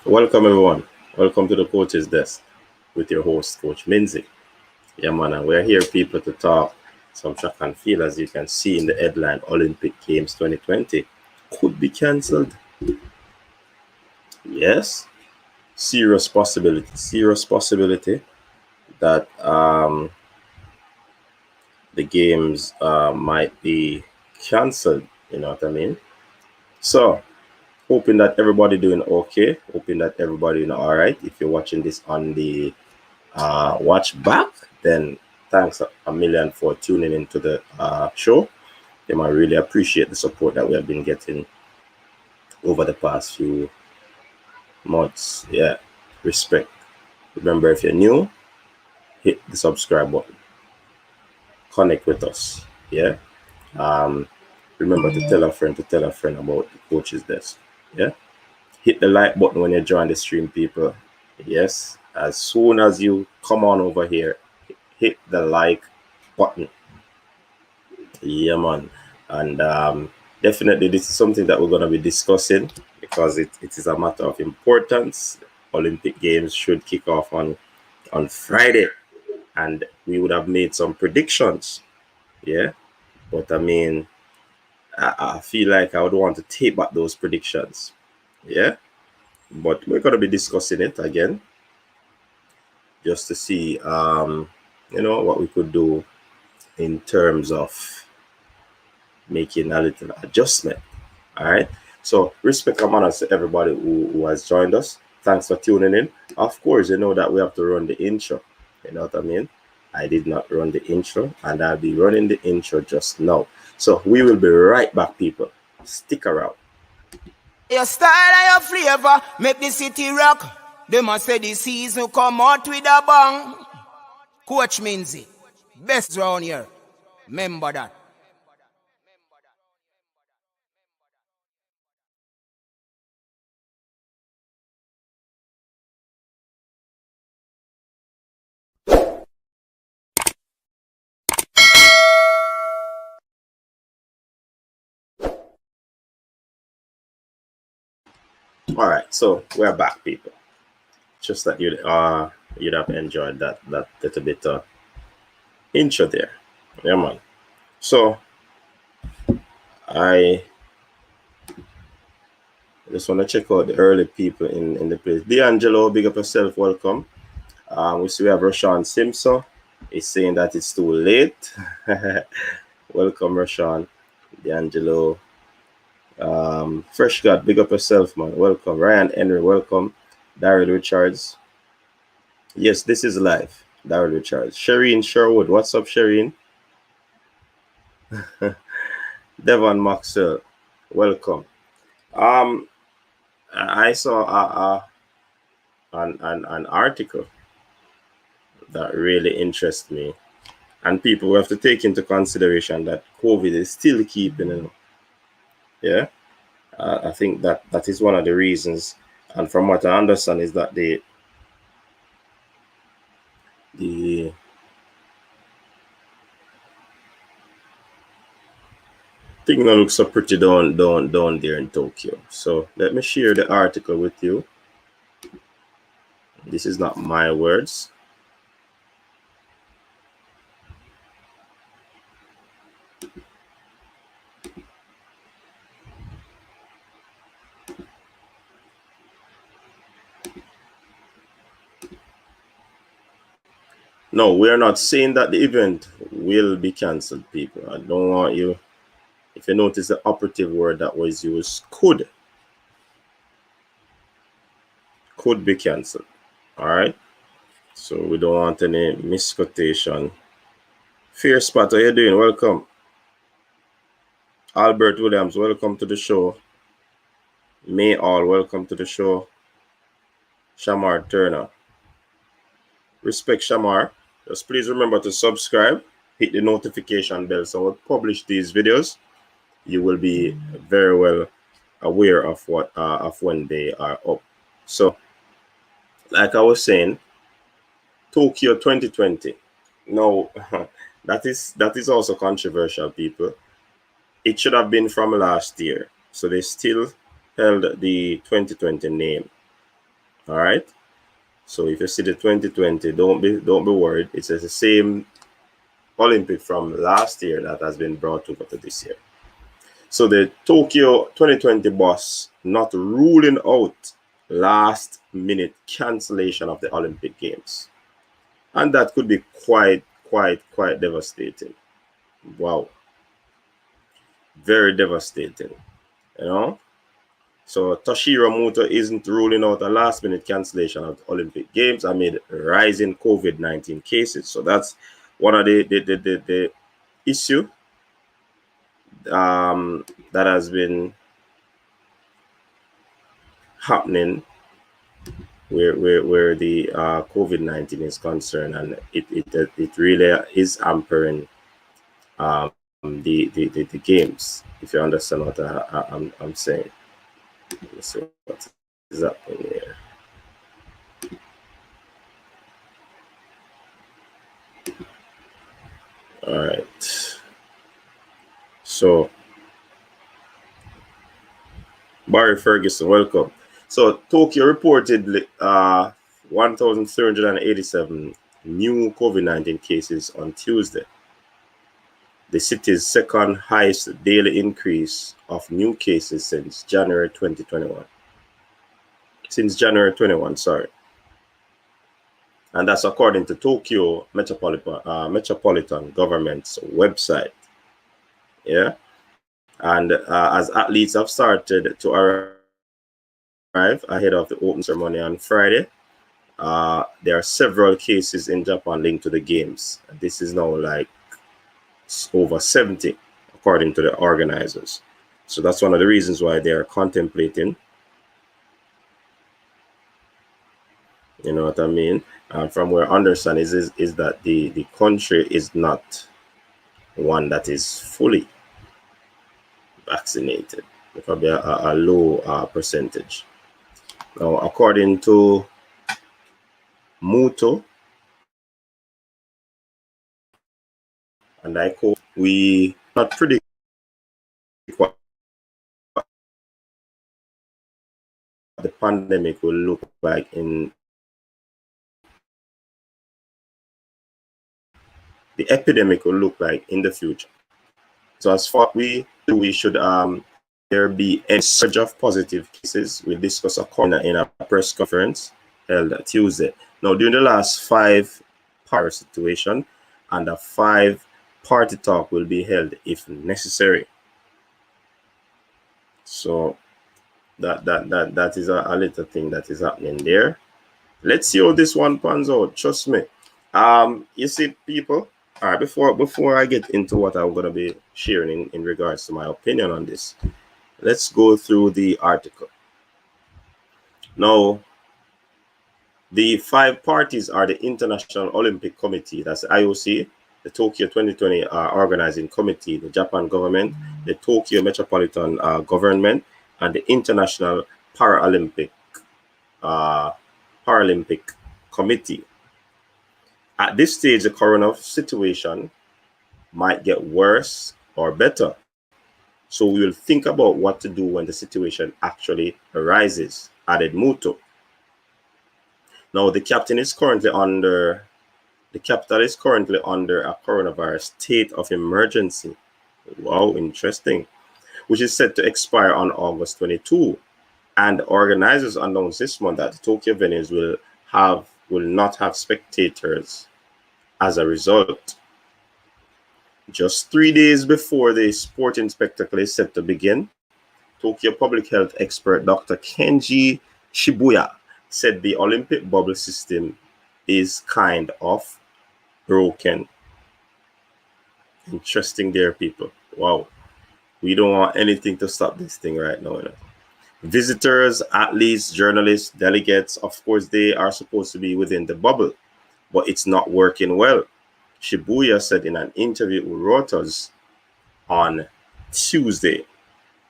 Welcome, everyone. Welcome to the Coach's Desk with your host, Coach Minzy. Yeah, man, and we're here, people, to talk some track and field. As you can see in the headline, Olympic Games 2020 could be cancelled. Yes, serious possibility that the games might be cancelled. You know what I mean? So, hoping that everybody doing okay. Hoping that everybody doing all right. If you're watching this on the watch back, then thanks a million for tuning into the show. I really appreciate the support that we have been getting over the past few months. Yeah, respect. Remember, if you're new, hit the subscribe button. Connect with us. Yeah. Um, Remember to tell a friend about the Coach's Desk. Yeah. Hit the like button when you join the stream, people. Yes. As soon as you come on over here, hit the like button. Yeah, man. And definitely, this is something that we're going to be discussing because it is a matter of importance. Olympic Games should kick off on Friday, and we would have made some predictions. Yeah, but I mean, I feel like I would want to take back those predictions. Yeah, but we're going to be discussing it again just to see, what we could do in terms of making a little adjustment. All right. So respect and manners to everybody who has joined us. Thanks for tuning in. Of course, you know that we have to run the intro. You know what I mean? I did not run the intro, and I'll be running the intro just now. So we will be right back, people. Stick around. Your style and your flavor make the city rock. They must say the season come out with a bang. Coach Minzy, best round here. Remember that. All right, so we're back, people. Just that you'd have enjoyed that little bit of intro there. Yeah, man. So I just want to check out the early people in the place. D'Angelo, big up yourself, welcome. We see we have Rashawn Simpson. He's saying that it's too late. Welcome, Rashawn. D'Angelo. Fresh God, big up yourself, man. Welcome. Ryan Henry, welcome. Daryl Richards. Yes, this is live. Daryl Richards. Shireen Sherwood. What's up, Shireen? Devon Maxwell. Welcome. I saw an article that really interests me, and people have to take into consideration that COVID is still keeping. Yeah, I think that is one of the reasons, and from what I understand is that the thing that looks so pretty down there in Tokyo. So let me share the article with you. This is not my words. No, we're not saying that the event will be cancelled, people. I don't want you, if you notice the operative word that was used, could be cancelled. All right. So we don't want any misquotation. Fear Spot, how you doing? Welcome. Albert Williams, welcome to the show. May All, welcome to the show. Shamar Turner. Respect, Shamar. Just please remember to subscribe, hit the notification bell so when we publish these videos, you will be very well aware of what of when they are up. So, like I was saying, Tokyo 2020. No, that is also controversial, people. It should have been from last year. So they still held the 2020 name. All right. So if you see the 2020, don't be worried. It's the same Olympic from last year that has been brought over to this year. So the Tokyo 2020 boss not ruling out last minute cancellation of the Olympic Games. And that could be quite devastating. Wow. Very devastating. You know? So Toshiro Muto isn't ruling out a last minute cancellation of the Olympic Games amid rising COVID-19 cases. So that's one of the issue that has been happening where the COVID-19 is concerned, and it really is hampering the games. If you understand what I'm saying. Let's see what is happening here. All right. So Barry Ferguson, welcome. So Tokyo reported 1,387 new COVID-19 cases on Tuesday, the city's second highest daily increase of new cases since January 2021. Since January 21, sorry. And that's according to Tokyo Metropolitan Government's website. Yeah. And as athletes have started to arrive ahead of the opening ceremony on Friday, there are several cases in Japan linked to the games. This is now like over 70, according to the organizers. So that's one of the reasons why they are contemplating, you know what I mean? From where I understand is that the country is not one that is fully vaccinated. It will be a low percentage. Now, according to Muto, and I quote, we not predict what the pandemic will look like in the epidemic will look like in the future. So as far we should there be a surge of positive cases. We'll discuss in a press conference held Tuesday. Now, during the last 5 power situation, and a 5 party talk will be held if necessary. So that is a little thing that is happening there. Let's see how this one pans out. Trust me. You see, people. All right, before I get into what I'm going to be sharing in regards to my opinion on this, let's go through the article. Now, the 5 parties are the International Olympic Committee, that's the IOC, the Tokyo 2020 Organizing Committee, the Japan government, the Tokyo Metropolitan Government, and the International Paralympic Committee. At this stage, the corona situation might get worse or better. So we will think about what to do when the situation actually arises, added Muto. Now, the capital is currently under a coronavirus state of emergency. Wow, interesting. Which is set to expire on August 22. And organizers announced this month that the Tokyo venues will not have spectators as a result. Just 3 days before the sporting spectacle is set to begin, Tokyo public health expert Dr. Kenji Shibuya said the Olympic bubble system is kind of broken. Interesting there, people. Wow. We don't want anything to stop this thing right now. You know? Visitors, athletes, journalists, delegates, of course, they are supposed to be within the bubble, but it's not working well. Shibuya said in an interview with Reuters on Tuesday.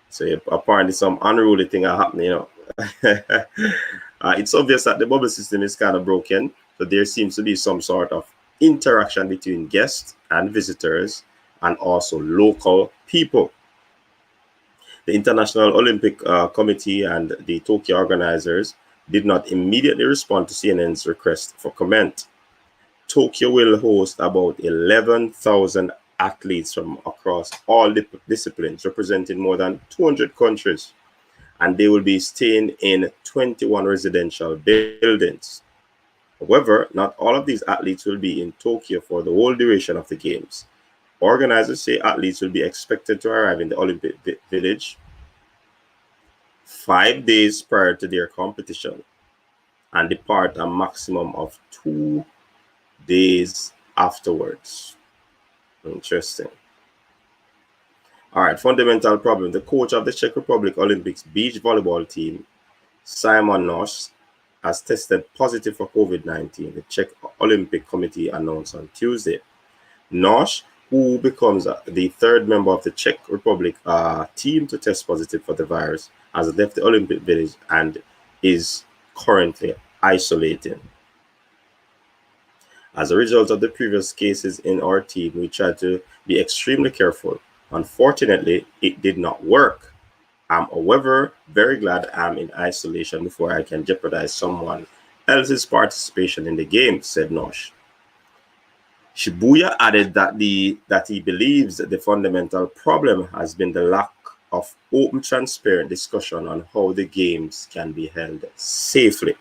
So apparently some unruly thing are happening, you know. It's obvious that the bubble system is kind of broken, so there seems to be some sort of interaction between guests and visitors and also local people. The International Olympic Committee and the Tokyo organizers did not immediately respond to CNN's request for comment. Tokyo will host about 11,000 athletes from across all disciplines, representing more than 200 countries, and they will be staying in 21 residential buildings. However, not all of these athletes will be in Tokyo for the whole duration of the Games. Organizers say athletes will be expected to arrive in the Olympic Village 5 days prior to their competition and depart a maximum of 2 days afterwards. Interesting. All right, fundamental problem. The coach of the Czech Republic Olympics beach volleyball team, Simon Nosh, has tested positive for COVID-19, the Czech Olympic Committee announced on Tuesday. Nosh, who becomes the third member of the Czech Republic team to test positive for the virus, has left the Olympic Village and is currently isolating. As a result of the previous cases in our team, we tried to be extremely careful. Unfortunately, it did not work. I'm, however, very glad I'm in isolation before I can jeopardize someone else's participation in the game, said Nosh. Shibuya added that he believes that the fundamental problem has been the lack of open, transparent discussion on how the games can be held safely.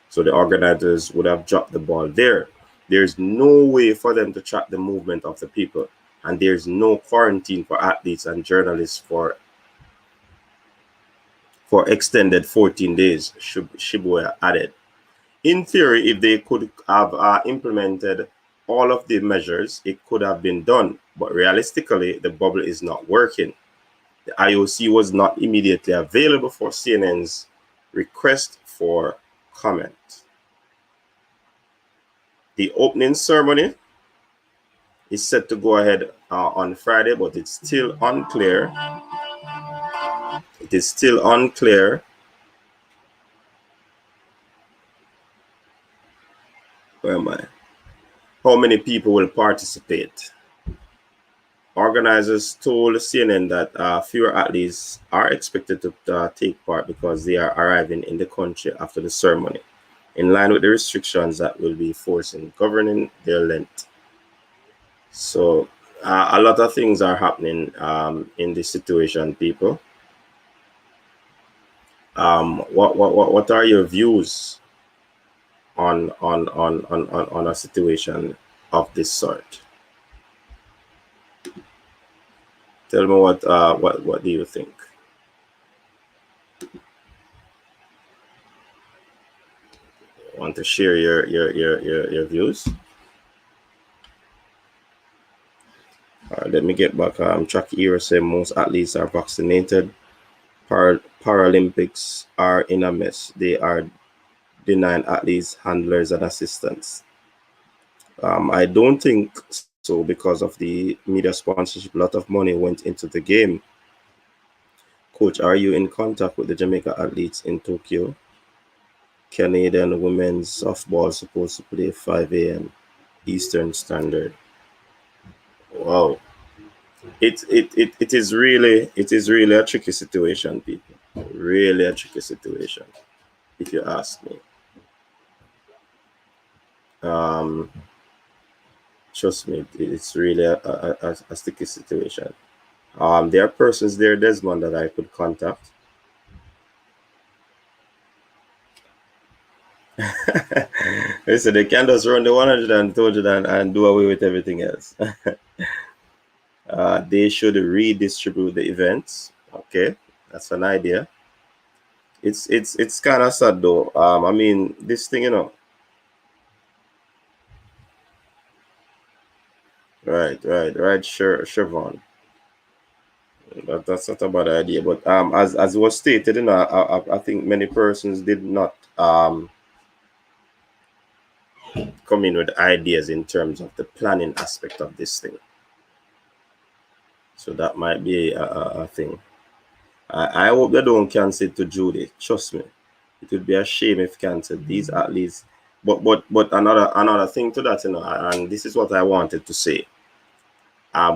So the organizers would have dropped the ball there. There's no way for them to track the movement of the people, and there's no quarantine for athletes and journalists for extended 14 days, Shibuya added. In theory, if they could have implemented all of the measures, it could have been done, but realistically, the bubble is not working. The IOC was not immediately available for CNN's request for comment. The opening ceremony is set to go ahead on Friday, but it's still unclear. It is still unclear where am I? How many people will participate. Organizers told CNN that fewer athletes are expected to take part because they are arriving in the country after the ceremony, in line with the restrictions that will be forcing governing their length. So a lot of things are happening in this situation, people. What are your views on a situation of this sort? Tell me what do you think? Want to share your views? Let me get back. Track Era said most athletes are vaccinated. Paralympics are in a mess. They are denying athletes, handlers, and assistants. I don't think so because of the media sponsorship. A lot of money went into the game. Coach, are you in contact with the Jamaica athletes in Tokyo? Canadian women's softball supposed to play 5 a.m. Eastern Standard. Wow. It is really a tricky situation, people. Really a tricky situation, if you ask me. Trust me, it's really a sticky situation. There are persons there, Desmond, that I could contact. Listen, they can just run the 100 and 200 and do away with everything else. They should redistribute the events. Okay, that's an idea. It's kind of sad though. I mean, this thing, you know. Right, sure, Siobhan. That's not a bad idea. But as was stated, you know, I think many persons did not come in with ideas in terms of the planning aspect of this thing. So that might be a thing. I hope they don't cancel it to Judy. Trust me, it would be a shame if canceled. These athletes. But another thing to that, you know, and this is what I wanted to say. I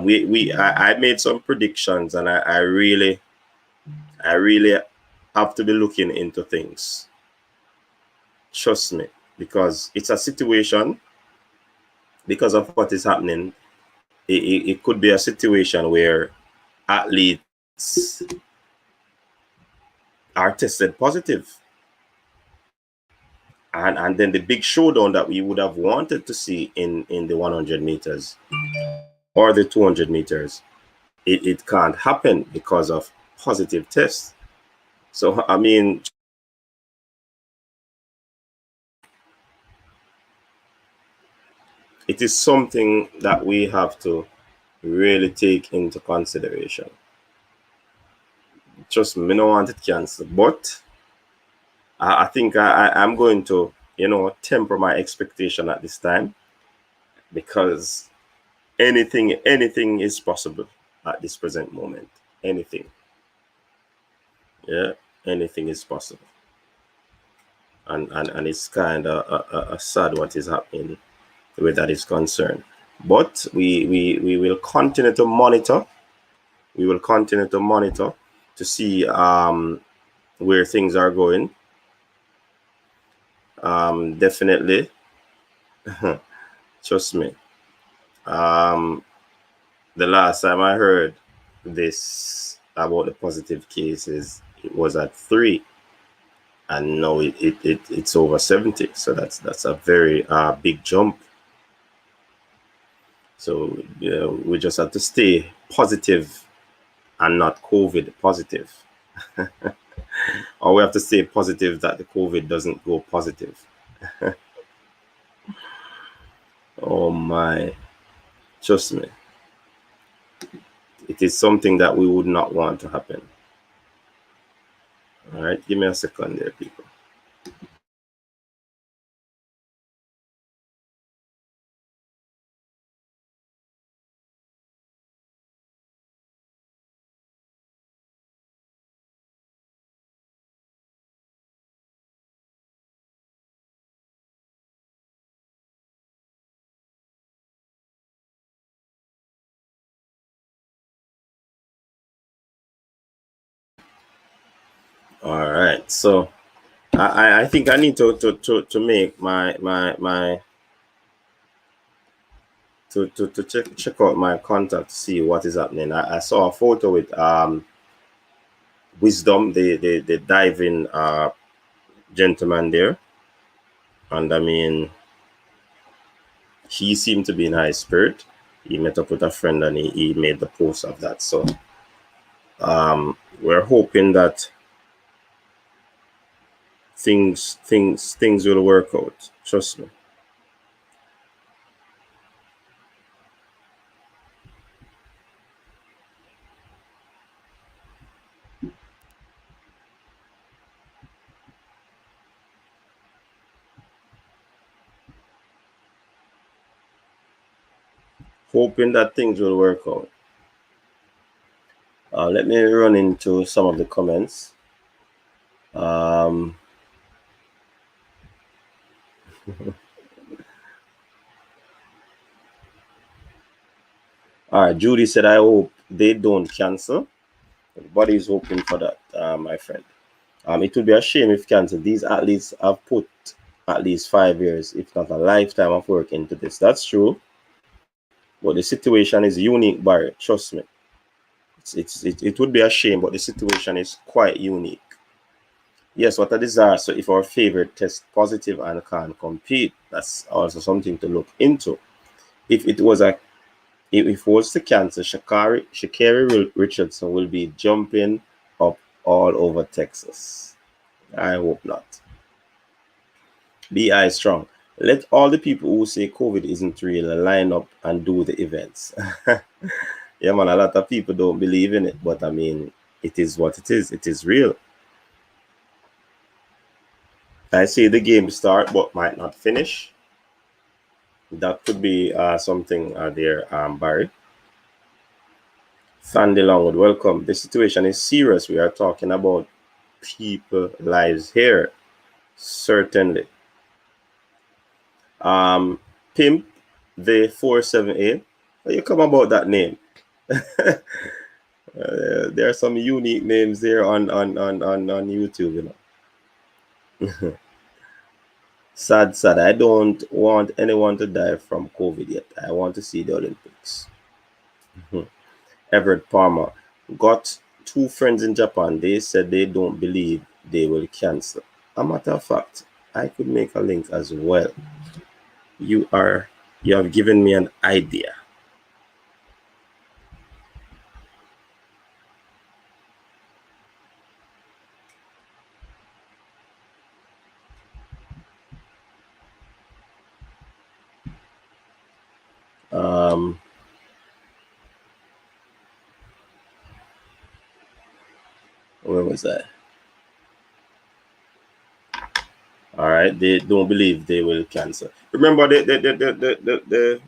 made some predictions, and I really I really have to be looking into things. Trust me, because it's a situation, because of what is happening, it could be a situation where athletes are tested positive. And then the big showdown that we would have wanted to see in the 100 meters or the 200 meters, it can't happen because of positive tests. So, I mean, it is something that we have to really take into consideration. Trust me, I don't want it canceled, but I think I'm going to, temper my expectation at this time, because anything is possible at this present moment. Anything. Yeah, anything is possible. And it's kind of a sad what is happening where that is concerned. But we will continue to monitor. We will continue to monitor to see where things are going. Definitely. Trust me. The last time I heard this about the positive cases, it was at 3, and now it's over 70. So that's a very big jump. So we just have to stay positive and not COVID positive. Or we have to stay positive that the COVID doesn't go positive. Oh my, trust me. It is something that we would not want to happen. All right, give me a second there, people. All right, so I think I need to make my to check out my contact to see what is happening. I saw a photo with Wisdom, the diving gentleman there, and I mean, he seemed to be in high spirit. He met up with a friend and he made the post of that. So we're hoping that things will work out. Trust me. Hoping that things will work out. Let me run into some of the comments. All right, Judy said, I hope they don't cancel. Everybody is hoping for that, my friend. It would be a shame if cancel. These athletes have put at least 5 years, if not a lifetime of work into this. That's true. But the situation is unique, Barry. Trust me. It would be a shame, but the situation is quite unique. Yes, what a disaster if our favorite test positive and can't compete. That's also something to look into. If it was to cancel, Sha'Carri Richardson will be jumping up all over Texas. I hope not. Be strong. Let all the people who say COVID isn't real line up and do the events. Yeah, man, a lot of people don't believe in it, but I mean, it is what it is. It is real. I see the game start, but might not finish. That could be something there, Barry. Sandy Longwood, welcome. The situation is serious. We are talking about people lives here. Certainly. Pimp the 478. How you come about that name? There are some unique names there on YouTube, you know. Sad, sad. I don't want anyone to die from COVID yet. I want to see the Olympics. Everett Palmer got two friends in Japan. They said they don't believe they will cancel. A matter of fact, I could make a link as well. You have given me an idea. Where was I? All right, they don't believe they will cancel. Remember, the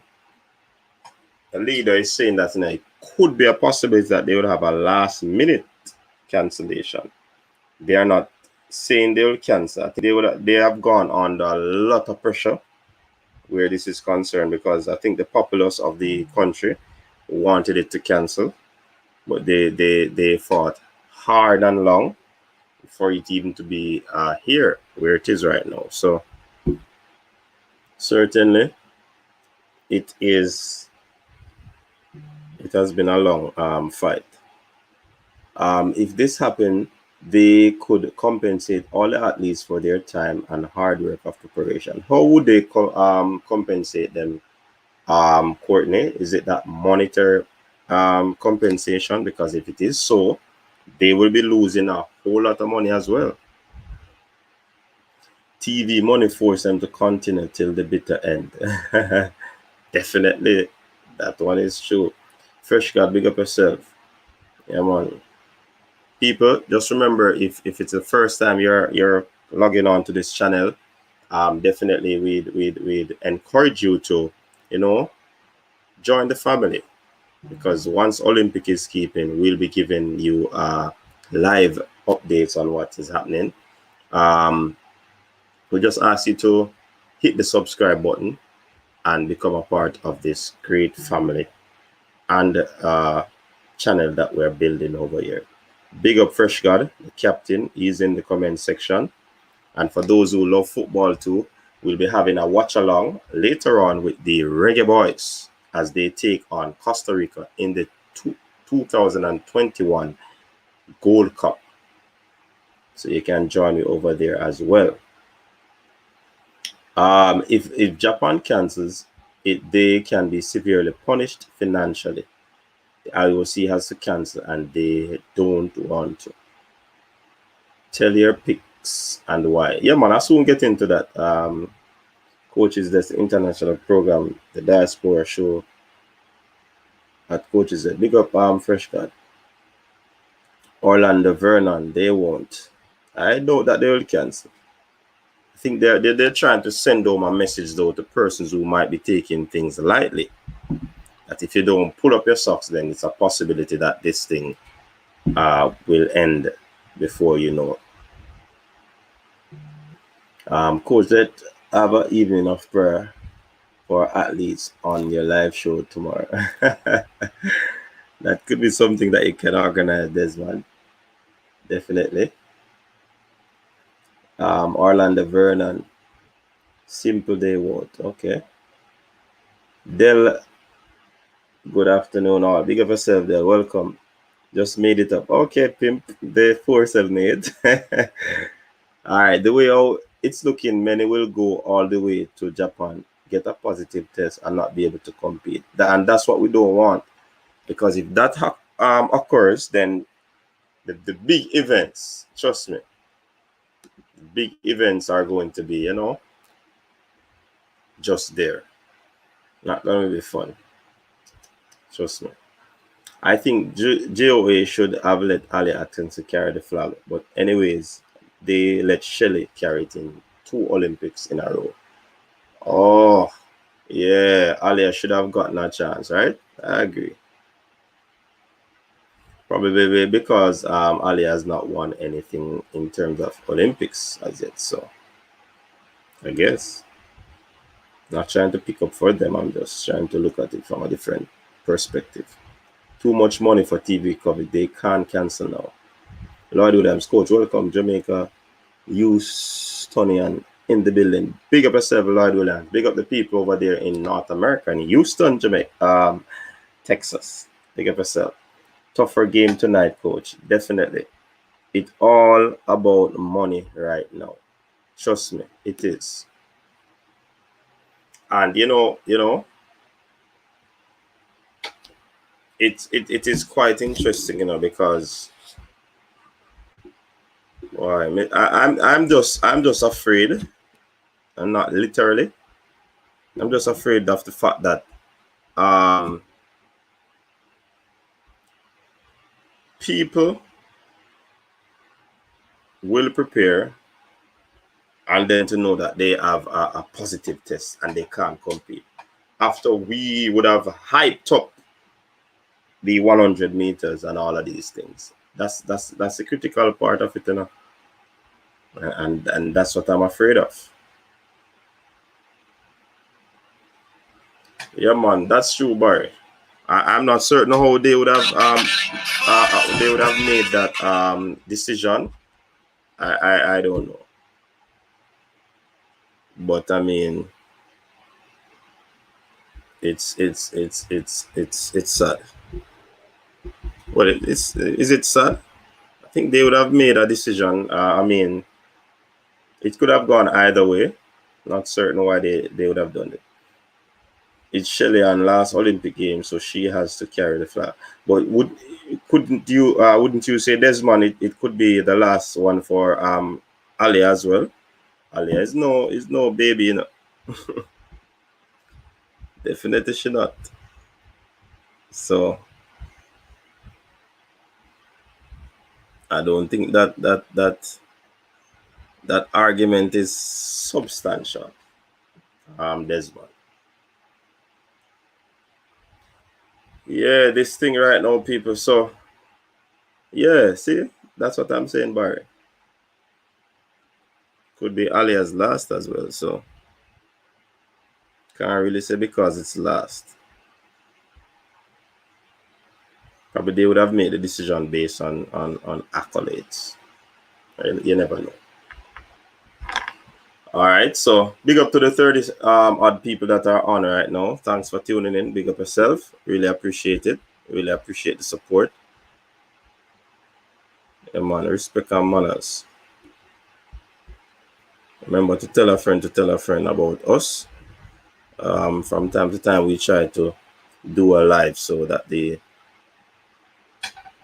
leader is saying that, you know, it could be a possibility that they would have a last minute cancellation. They are not saying they will cancel. They have gone under a lot of pressure where this is concerned, because I think the populace of the country wanted it to cancel, but they fought hard and long for it even to be here where it is right now. So certainly it has been a long fight. If this happened, they could compensate all the athletes for their time and hard work of preparation. How would they compensate them, Courtney? Is it that monitor compensation? Because if it is so, they will be losing a whole lot of money as well. TV money forced them to continue till the bitter end. Definitely, that one is true. Fresh God, big up yourself. Yeah, man. People, just remember, if it's the first time you're logging on to this channel, definitely we'd encourage you to, you know, join the family, because once Olympic is keeping, we'll be giving you live updates on what is happening. We just ask you to hit the subscribe button and become a part of this great family and channel that we're building over here. Big up Fresh God, the captain. He's in the comment section. And for those who love football too, we'll be having a watch along later on with the Reggae Boys as they take on Costa Rica in the 2021 Gold Cup. So you can join me over there as well. If Japan cancels it, they can be severely punished financially. The IOC has to cancel, and they don't want to. Tell your picks and why. Yeah, man, I soon get into that. Coaches, that's the international program, the diaspora show at Coaches. Big up Fresh God. Orlando Vernon, they won't. I know that they will cancel. I think they're trying to send home a message though to persons who might be taking things lightly. That if you don't pull up your socks, then it's a possibility that this thing will end before you know it. Coach, let's have an evening of prayer for athletes on your live show tomorrow. That could be something that you can organize, Desmond. Definitely. Orlando Vernon. Simple they won't. Okay. Del, good afternoon all. Big up yourself there. Welcome. Just made it up. Okay, Pimp. The 478. All right. The way how it's looking, many will go all the way to Japan, get a positive test, and not be able to compete. And that's what we don't want. Because if that occurs, then the big events, trust me, big events are going to be, you know, just there. Not going to be fun. Trust me. I think JOA should have let Ali Atkinson carry the flag. But anyways, they let Shelley carry it in 2 Olympics in a row. Oh, yeah. Ali should have gotten a chance, right? I agree. Probably because Ali has not won anything in terms of Olympics as yet. So, I guess. Not trying to pick up for them. I'm just trying to look at it from a different perspective. too much money for TV coverage. They can't cancel now. Lloyd Williams, coach, welcome, Jamaica. Houstonian in the building. Big up yourself, Lloyd Williams. Big up the people over there in North America, in Houston, Jamaica, Texas. Big up yourself. Tougher game tonight, coach. Definitely. It's all about money right now. Trust me, it is. And it is quite interesting, because I'm just afraid, and not literally. I'm just afraid of the fact that people will prepare and then to know that they have a positive test and they can't compete. After we would have hyped up the 100 meters and all of these things. That's the critical part of it, and that's what I'm afraid of. Yeah, man, that's true, Barry. I'm not certain how they would have made that decision. I don't know, but I mean, it's sad. Well, is it sad? I think they would have made a decision. I mean, it could have gone either way. Not certain why they would have done it. It's Shelly on last Olympic Games, so she has to carry the flag. But wouldn't you say, Desmond, it could be the last one for Ali as well? Ali is no baby, Definitely she not. So I don't think that argument is substantial. Desmond. Yeah, this thing right now, people. So yeah, see, that's what I'm saying, Barry. Could be Alia's last as well, so can't really say because it's last. Probably they would have made the decision based on accolades. You never know. All right, so big up to the 30 odd people that are on right now. Thanks for tuning in. Big up yourself. Really appreciate it. Really appreciate the support. Yeah, man, respect and manners. Remember to tell a friend about us. From time to time, we try to do a live so that the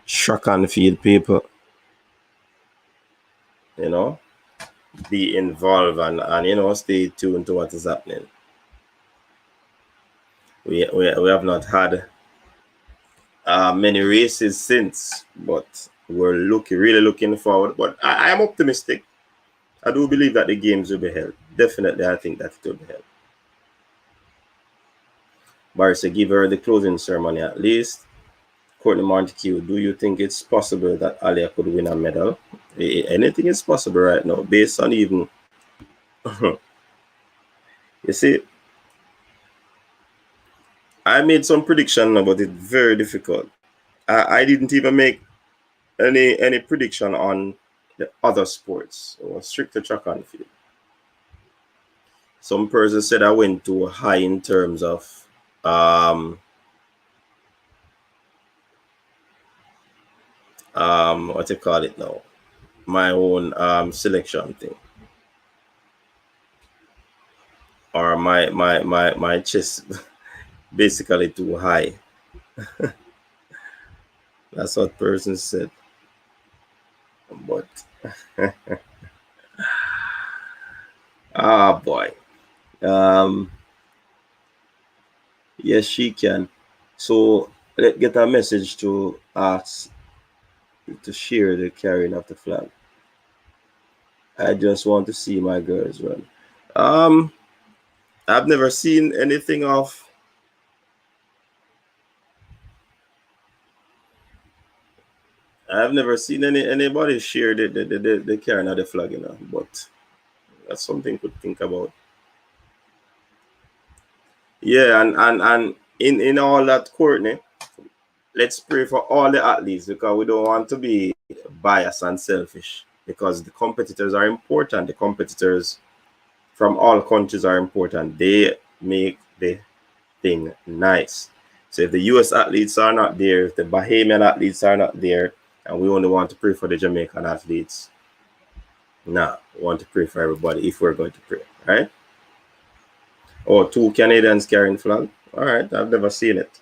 track and field people, be involved and stay tuned to what is happening. We have not had many races since, but we're really looking forward. But I am optimistic. I do believe that the games will be held. Definitely, I think that it will be held. Barry said, give her the closing ceremony at least. Courtney Montague, do you think it's possible that Alia could win a medal? Anything is possible right now, based on even. You see, I made some prediction, but it's very difficult. I didn't even make any prediction on the other sports or strictly track and field. Some person said I went too high in terms of what you call it now, my own selection thing, or my chest basically too high. That's what person said. But boy, yes, she can. So let's get a message to ask to share the carrying of the flag. I just want to see my girls run. I've never seen anything of. I've never seen anybody share the carrying of the flag, but that's something to think about. Yeah, and in all that, Courtney, let's pray for all the athletes because we don't want to be biased and selfish because the competitors are important. The competitors from all countries are important. They make the thing nice. So if the US athletes are not there, if the Bahamian athletes are not there, and we only want to pray for the Jamaican athletes, nah, we want to pray for everybody if we're going to pray, right? Oh, 2 Canadians carrying flag. All right, I've never seen it.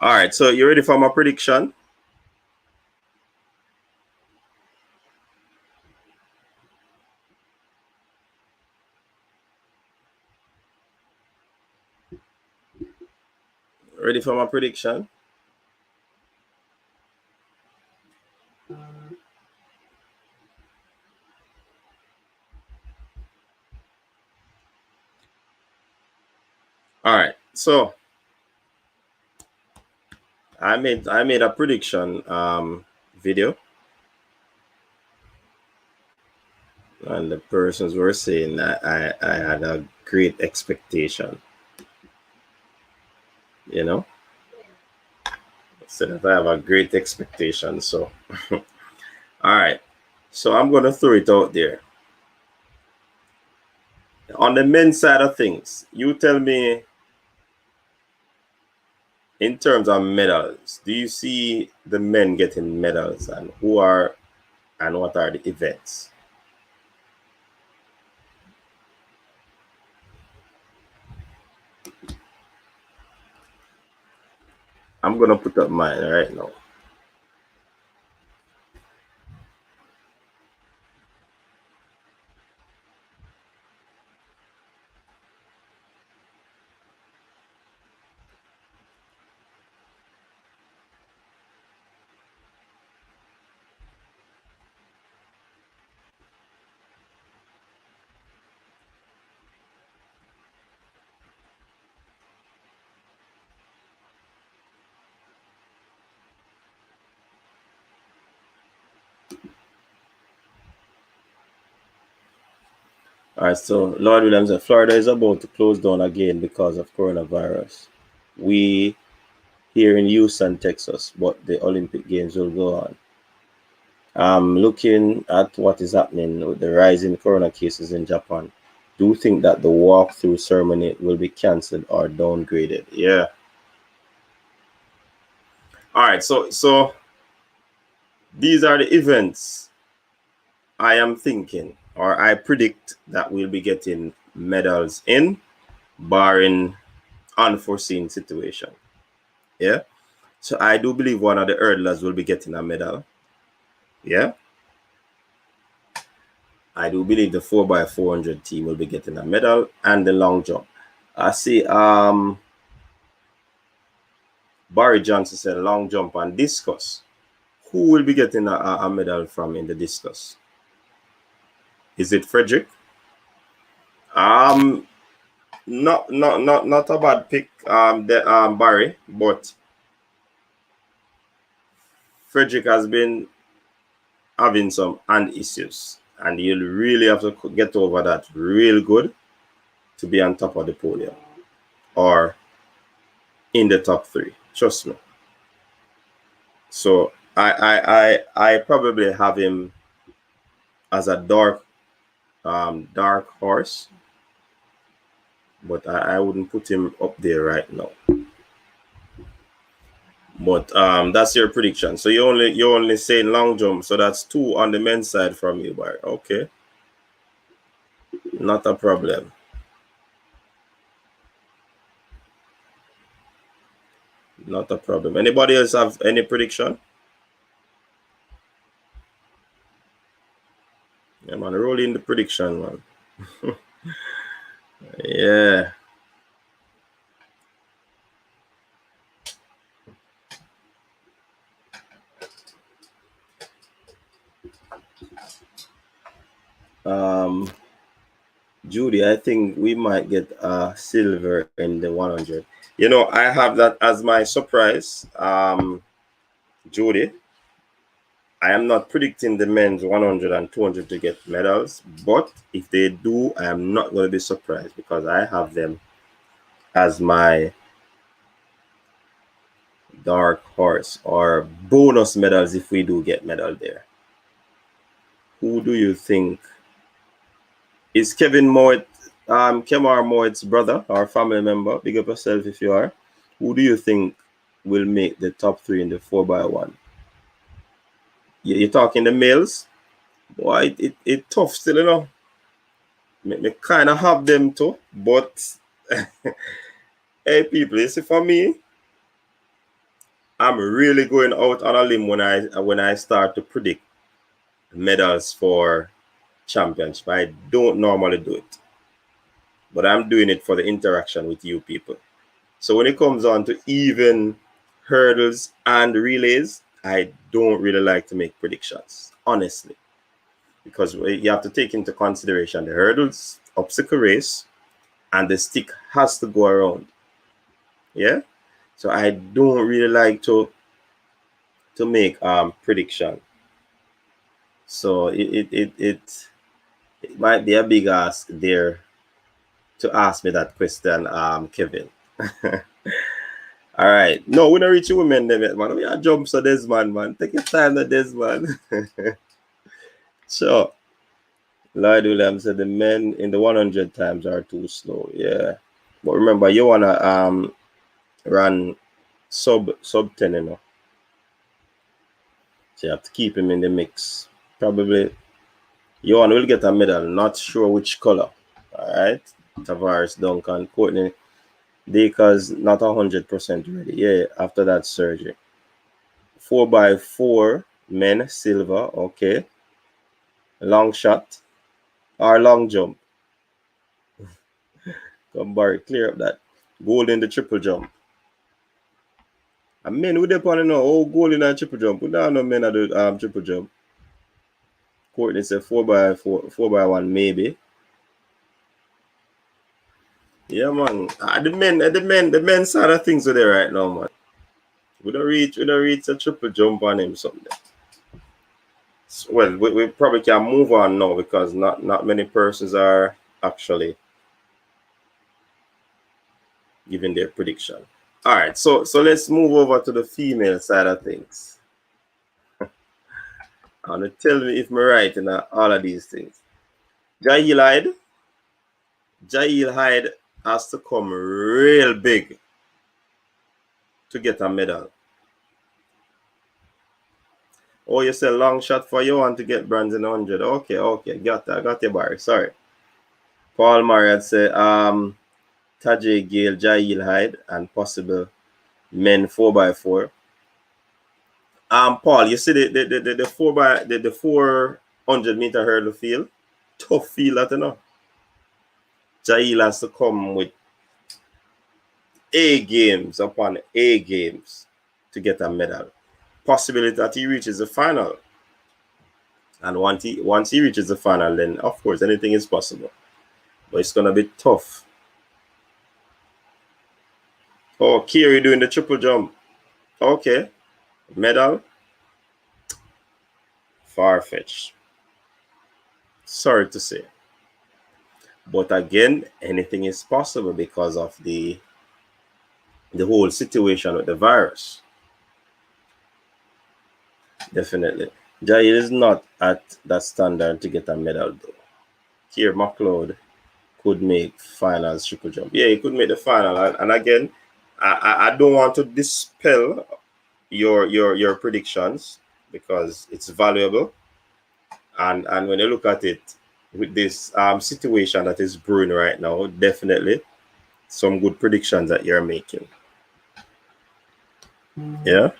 All right, so you ready for my prediction? Ready for my prediction? All right, so I made a prediction video, and the persons were saying that I had a great expectation. You know, so that I have a great expectation. So, all right, so I'm gonna throw it out there. On the men's side of things, you tell me in terms of medals, do you see the men getting medals and who are and what are the events? I'm gonna put up mine right now. All right, so Lord Williams, Florida is about to close down again because of coronavirus. We here in Houston, Texas, but the Olympic Games will go on. Looking at what is happening with the rising corona cases in Japan, do you think that the walkthrough ceremony will be cancelled or downgraded? Yeah. All right, so these are the events I am thinking or I predict that we'll be getting medals in, barring unforeseen situation. Yeah. So I do believe one of the hurdlers will be getting a medal. Yeah. I do believe the 4x400 team will be getting a medal and the long jump. I see Barry Johnson said long jump and discus. Who will be getting a medal from in the discus? Is it Frederick? Not a bad pick, Barry, but Frederick has been having some hand issues, and you'll really have to get over that real good to be on top of the podium or in the top 3. Trust me. So I probably have him as a dark horse, but I wouldn't put him up there right now. But that's your prediction. So you're only saying long jump. So that's 2 on the men's side from you, Barry. Okay, not a problem. Not a problem. Anybody else have any prediction? Yeah, man, roll in the prediction, man. Yeah. Judy, I think we might get a silver in the 100. You know, I have that as my surprise. Judy, I am not predicting the men's 100 and 200 to get medals, but if they do, I am not going to be surprised because I have them as my dark horse or bonus medals if we do get medal there. Who do you think is Kevin Mort, Kemar Mort's brother or family member? Big up yourself if you are. Who do you think will make the top 3 in the 4x1? You're talking the males? Boy, it tough still, you know. Me kind of have them too, but hey, people, you see, for me, I'm really going out on a limb when I start to predict medals for championship. I don't normally do it, but I'm doing it for the interaction with you people. So when it comes on to even hurdles and relays, I don't really like to make predictions, honestly, because you have to take into consideration the hurdles, obstacle race, and the stick has to go around. Yeah, so I don't really like to make prediction. So it might be a big ask there to ask me that question, Kevin. All right. No, we don't reach women them yet, man. We are jump so Desmond, man. Take your time, the Desmond. Sure. Lloyd Williams said the men in the 100 times are too slow. Yeah. But remember, you wanna run sub 10, you know. So you have to keep him in the mix. Probably Johan will get a medal, not sure which color. All right. Tavares, Duncan, Courtney Dacres not 100% ready. Yeah, after that surgery. 4x4 men, silver. Okay. Long shot or long jump. Come Barry, clear up that. Gold in the triple jump. And men, we depend on oh, gold in the triple jump. We don't know men at the triple jump. Courtney said 4x4, 4x1 maybe. Yeah, man. The men side of things are there right now, man. We don't reach a triple jump on him someday. Well, we probably can move on now because not many persons are actually giving their prediction. All right, so let's move over to the female side of things. And tell me if I'm right in all of these things. Jail Hyde has to come real big to get a medal. Oh, you say long shot for you want to get bronze in 100. Okay, got that. Got your bar. Sorry. Paul Marriott say Tajay Gale, Jail Hyde, and possible men 4x4. Paul, you see the 400-meter hurdle field, tough field, that you know. Jail has to come with A games upon A games to get a medal. Possibility that he reaches the final, and once he reaches the final, then of course anything is possible. But it's gonna be tough. Oh, Kiri doing the triple jump. Okay, medal. Far-fetched. Sorry to say. But again, anything is possible because of the whole situation with the virus. Definitely. Jair is not at that standard to get a medal though. Here, McLeod could make finals triple jump. Yeah, he could make the final. And again, I don't want to dispel your predictions because it's valuable. And when you look at it with this situation that is brewing right now, definitely some good predictions that you're making. Yeah.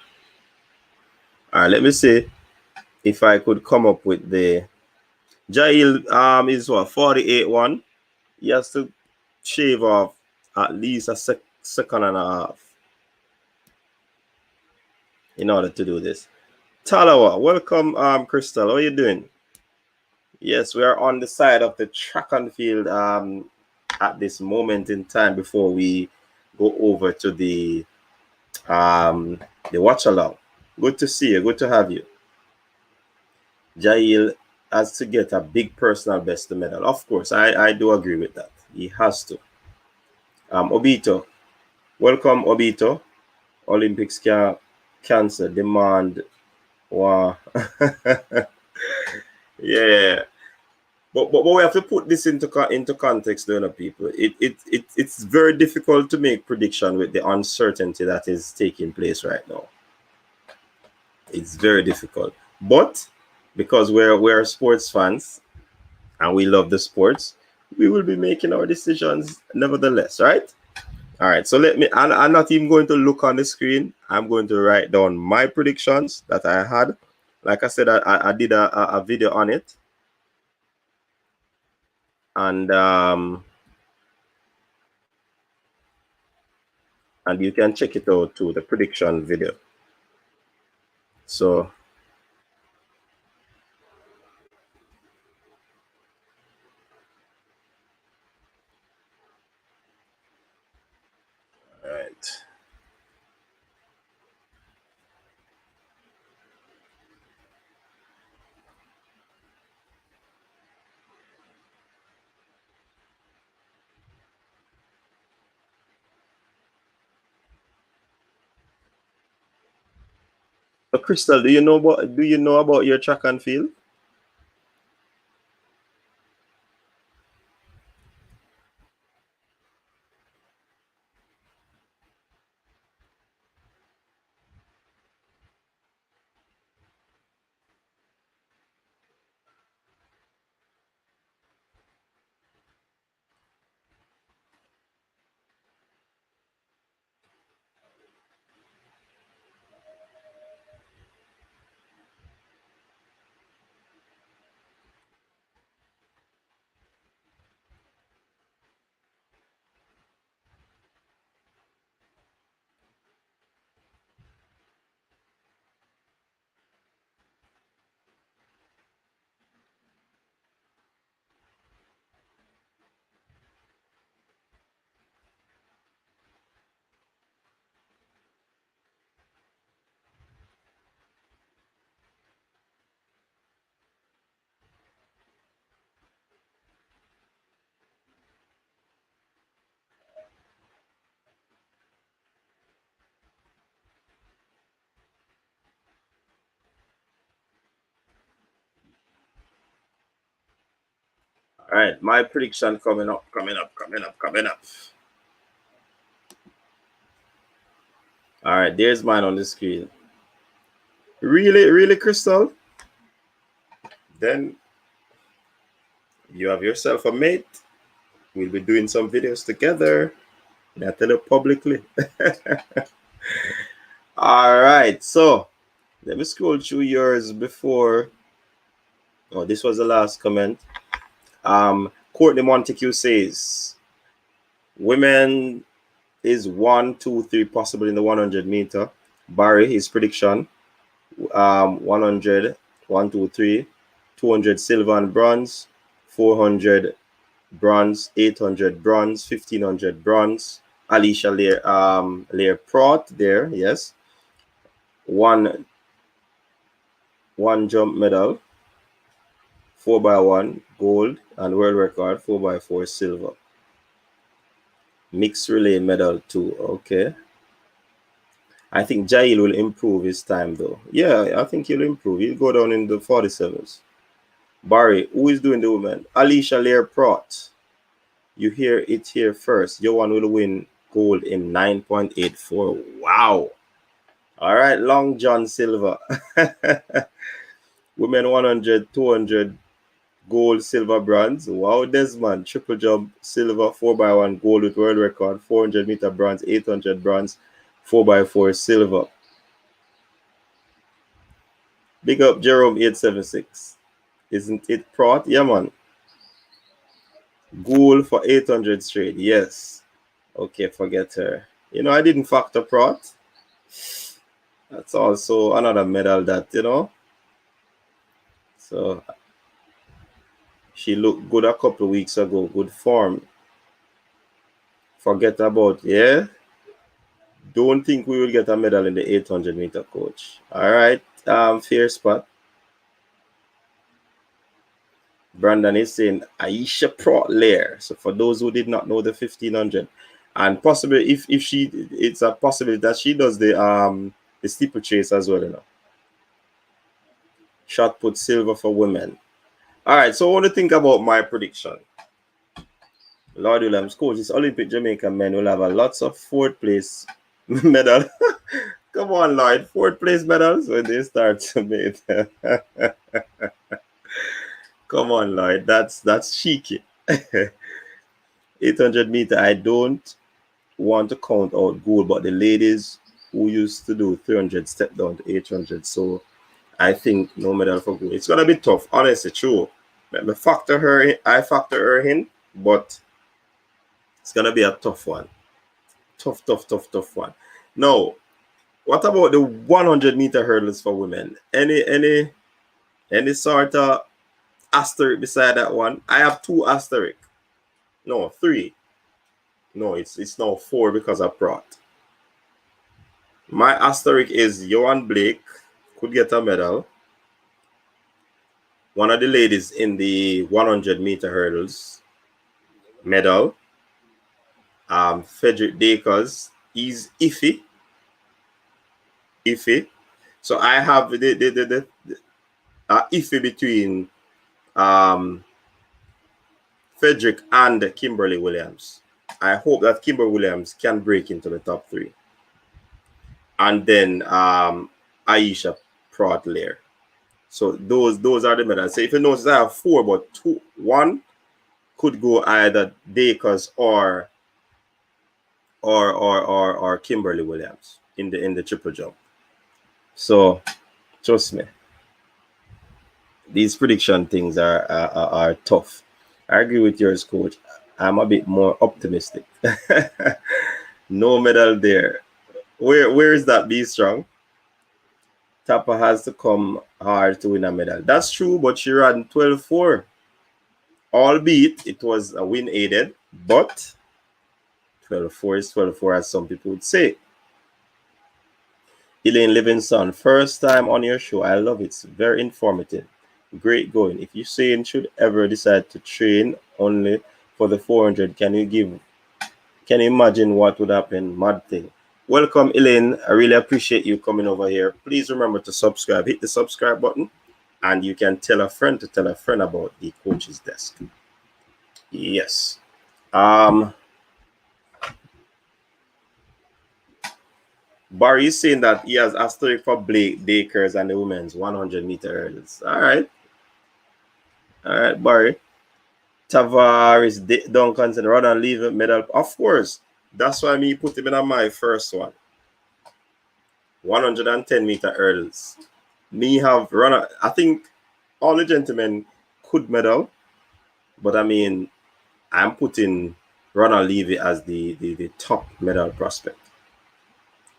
All right, let me see if I could come up with the Jail is what 48-1. He has to shave off at least a second and a half in order to do this. Talawa, welcome, Crystal. How are you doing? Yes, we are on the side of the track and field at this moment in time before we go over to the watch along. Good to see you. Good to have you. Jail has to get a big personal best medal. Of course, I do agree with that. He has to. Obito. Welcome, Obito. Olympics can cancel, demand. Wow. Yeah. But we have to put this into context, don't know, people. It's very difficult to make prediction with the uncertainty that is taking place right now. It's very difficult. But because we're sports fans and we love the sports, we will be making our decisions nevertheless, right? All right. So let me. I'm not even going to look on the screen. I'm going to write down my predictions that I had. Like I said, I did a video on it, and you can check it out too, the prediction video. So all right. So Crystal, do you know about your track and field? All right, my prediction coming up. All right, there's mine on the screen. Really, Crystal? Then you have yourself a mate. We'll be doing some videos together. I tell you publicly. All right, so let me scroll through yours before. Oh, this was the last comment. Courtney Montague says, women is 1, 2, 3 possible in the 100 meter. Barry, his prediction, 100, 1, 2, 3, 200 silver and bronze, 400 bronze, 800 bronze, 1500 bronze. Alicia Lear Prot there, yes. One jump medal, 4x1 gold, and world record 4x4 silver. Mixed relay medal too. Okay. I think Jail will improve his time though. Yeah, I think he'll improve. He'll go down in the 47s. Barry, who is doing the women? Alicia Lear Prot. You hear it here first. Johan will win gold in 9.84. Wow. All right, Long John Silver. Women 100, 200 gold, silver, bronze. Wow, Desmond. Triple jump, silver, 4x1 gold with world record. 400 meter bronze, 800 bronze, 4x4 silver. Big up Jerome 876. Isn't it Prot? Yeah, man. Goal for 800 straight. Yes. Okay, forget her. I didn't factor Prot. That's also another medal that, So she looked good a couple of weeks ago. Good form. Forget about, yeah. Don't think we will get a medal in the 800 meter, coach. All right. Fair spot. Brandon is saying Aisha Prot Lair. So for those who did not know the 1500, And possibly if she, it's a possibility that she does the steeplechase as well, you know. Shot put silver for women. All right, so I want to think about my prediction. Lord Williams, coach, this Olympic Jamaican men will have a lots of fourth place medal. Come on, Lord, fourth place medals when they start to make. Come on, Lloyd. That's cheeky. 800 meter. I don't want to count out gold, but the ladies who used to do 300 step down to 800. So I think no medal for gold. It's gonna be tough, honestly. True. I factor her in, but it's gonna be a tough one. Tough one. Now, what about the 100 meter hurdles for women? Any sort of asterisk beside that one? I have 2 asterisks. No, 3. No, it's now 4 because I brought. My asterisk is Johan Blake could get a medal. One of the ladies in the 100 meter hurdles medal. Frederick Dakers, he's iffy. So I have the iffy between Frederick and Kimberly Williams. I hope that Kimberly Williams can break into the top 3. And then Aisha Pratt-Lair. So those are the medals. So if you notice, I have 4, but 1 could go either Dakers or Kimberly Williams in the triple jump. So trust me, these prediction things are tough. I agree with yours, coach. I'm a bit more optimistic. No medal there. Where is that Be Strong? Tapa has to come hard to win a medal. That's true, but she ran 12.4. Albeit it was a win aided, but 12.4 is 12.4, as some people would say. Elaine Livingston, first time on your show. I love it. It's very informative. Great going. If you saying should ever decide to train only for the 400, can you imagine what would happen? Mad thing. Welcome, Elaine. I really appreciate you coming over here. Please remember to subscribe. Hit the subscribe button, and you can tell a friend to tell a friend about the Coach's Desk. Yes. Barry is saying that he has asterisk for Blake Dakers and the women's 100 meter hurdles. All right, Barry. Tavares, Duncan said, rather than leave a medal. Of course, that's why me put him in on my first one. 110 meter hurdles. Me have run. I think all the gentlemen could medal, but I mean, I'm putting Ronald Levy as the top medal prospect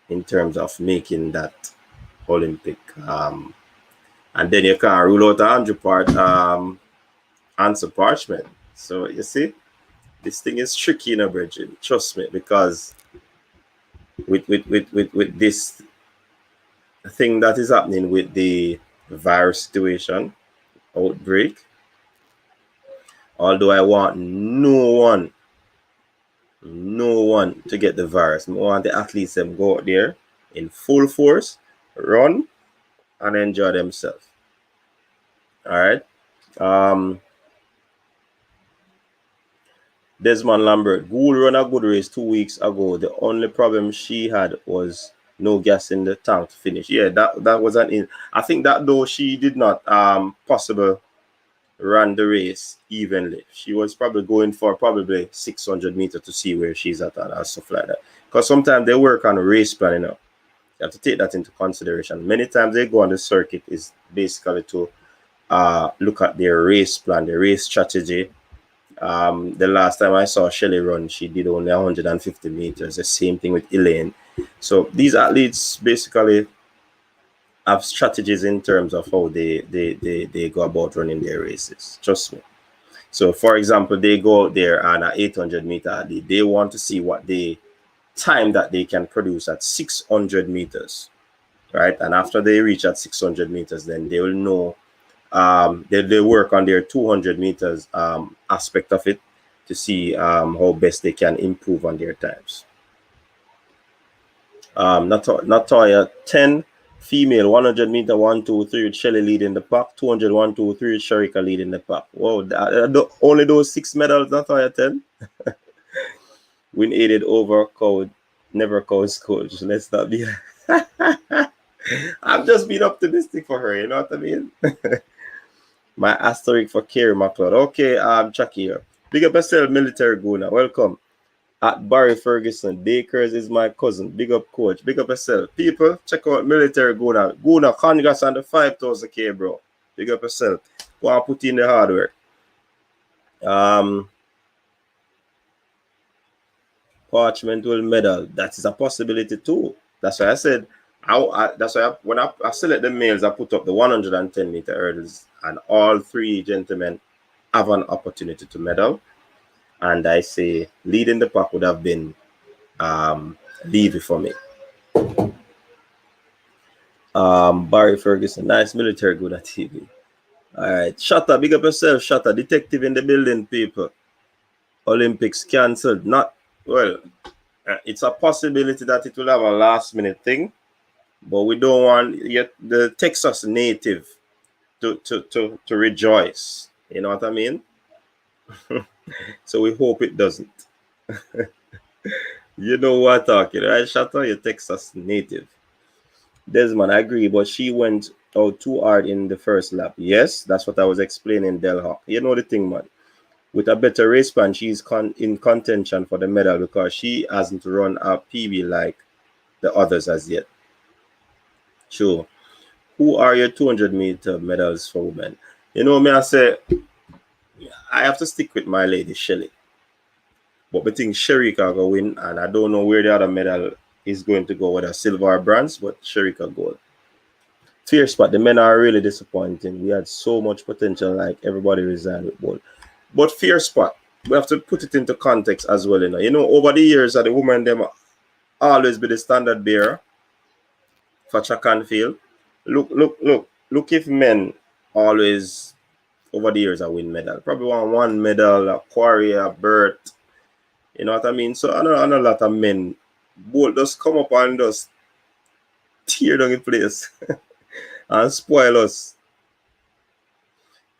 in terms of making that Olympic. And then you can rule out Andrew Answer Parchment. So you see, this thing is tricky, Bridget. Trust me, because with this thing that is happening with the virus situation, outbreak, although I want no one to get the virus. I want the athletes to go out there in full force, run, and enjoy themselves. All right. Desmond Lambert, Gould ran a good race 2 weeks ago. The only problem she had was no gas in the tank to finish. Yeah, that was I think that though she did not possible run the race evenly. She was probably going for 600 meters to see where she's at and stuff like that. Because sometimes they work on a race plan, You have to take that into consideration. Many times they go on the circuit is basically to look at their race plan, their race strategy. The last time I saw Shelly run, she did only 150 meters. The same thing with Elaine. So these athletes basically have strategies in terms of how they go about running their races. Trust me. So, for example, they go out there on an 800 meter athlete. They want to see what time that they can produce at 600 meters, right? And after they reach at 600 meters, then they will know. They work on their 200 meters aspect of it to see how best they can improve on their times. Natoya 10 female 100 meter 1 2 3 with Shelly leading the pack, 200 1 2 3 with Sharika leading the pack. Whoa, only those 6 medals, Natoya 10. Win aided over code, never coach. Let's not be. I'm just being optimistic for her, you know what I mean? My asterisk for Kerry McLeod. Okay, Chucky here. Big up yourself, military Guna. Welcome. At Barry Ferguson. Dakers is my cousin. Big up coach. Big up yourself. People, check out military Guna. Guna, congrats on the 5,000K, bro. Big up yourself. Go and put in the hard work. Parchment will medal. That is a possibility too. That's why I said, when I select the males, I put up the 110 meter hurdles, and all 3 gentlemen have an opportunity to medal. And I say, leading the pack would have been Levy for me. Barry Ferguson, nice military good at TV. All right, Shutter, big up yourself, Shutter. Detective in the building, people. Olympics cancelled. Not well. It's a possibility that it will have a last minute thing, but we don't want yet the Texas native to rejoice. You know what I mean? So we hope it doesn't. You know what I'm talking, right? Shutter, you're Texas native. Desmond, I agree, but she went out too hard in the first lap. Yes, that's what I was explaining, Del Hawk. You know the thing, man. With a better race plan, she's in contention for the medal because she hasn't run a PB like the others as yet. Sure. Who are your 200 meter medals for women? You know, me, I say, I have to stick with my lady, Shelly. But I think Sharika will win, and I don't know where the other medal is going to go, whether silver or bronze, but Sharika gold. Fear spot, the men are really disappointing. We had so much potential, like everybody resigned with both. But fear spot, we have to put it into context as well. You know, over the years, the women them always be the standard bearer for track and field. Look if men always over the years I win medal. Probably one medal, a Quarry, a Burt. You know what I mean? So I know a lot of men both just come up and just tear down the place and spoil us.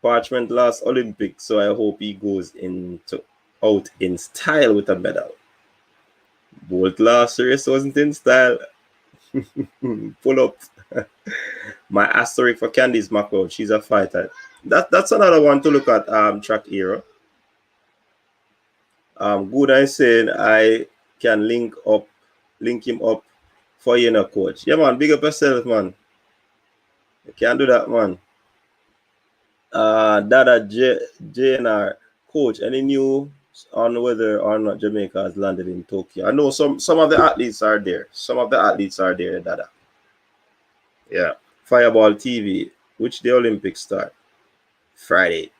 Parchment last Olympics, so I hope he goes out in style with a medal. Bolt last race wasn't in style. Pull up. My asterisk for Candice McLeod, she's a fighter. That's another one to look at. Track era. Good, I saying I can link him up for you, know, coach. Yeah, man, big up yourself, man. You can't do that, man. Dada JNR, coach, any news on whether or not Jamaica has landed in Tokyo? I know some of the athletes are there. Dada. Yeah. Fireball TV. Which the Olympics start? Friday.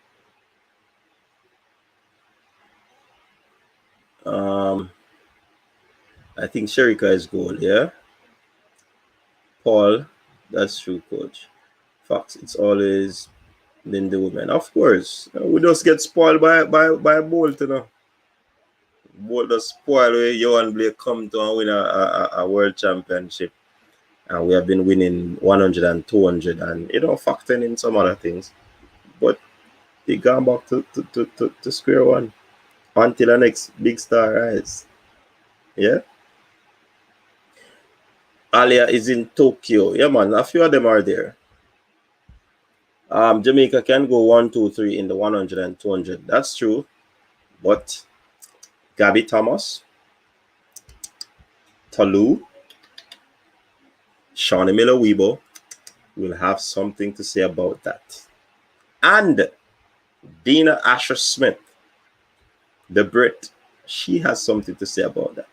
I think Sharika is gold, yeah. Paul, that's true, coach. Fox, it's always been the women. Of course. We just get spoiled by Bolt, you know. Bolt just spoiled where Johan Blake come to and win a world championship. And we have been winning 100 and 200 and, factoring in some other things. But he gone back to square one until the next big star rise. Yeah. Alia is in Tokyo. Yeah, man. A few of them are there. Jamaica can go 1, 2, 3 in the 100 and 200. That's true. But Gabby Thomas, Talu, Shawnee Miller-Weibo will have something to say about that. And Dina Asher-Smith, the Brit, she has something to say about that.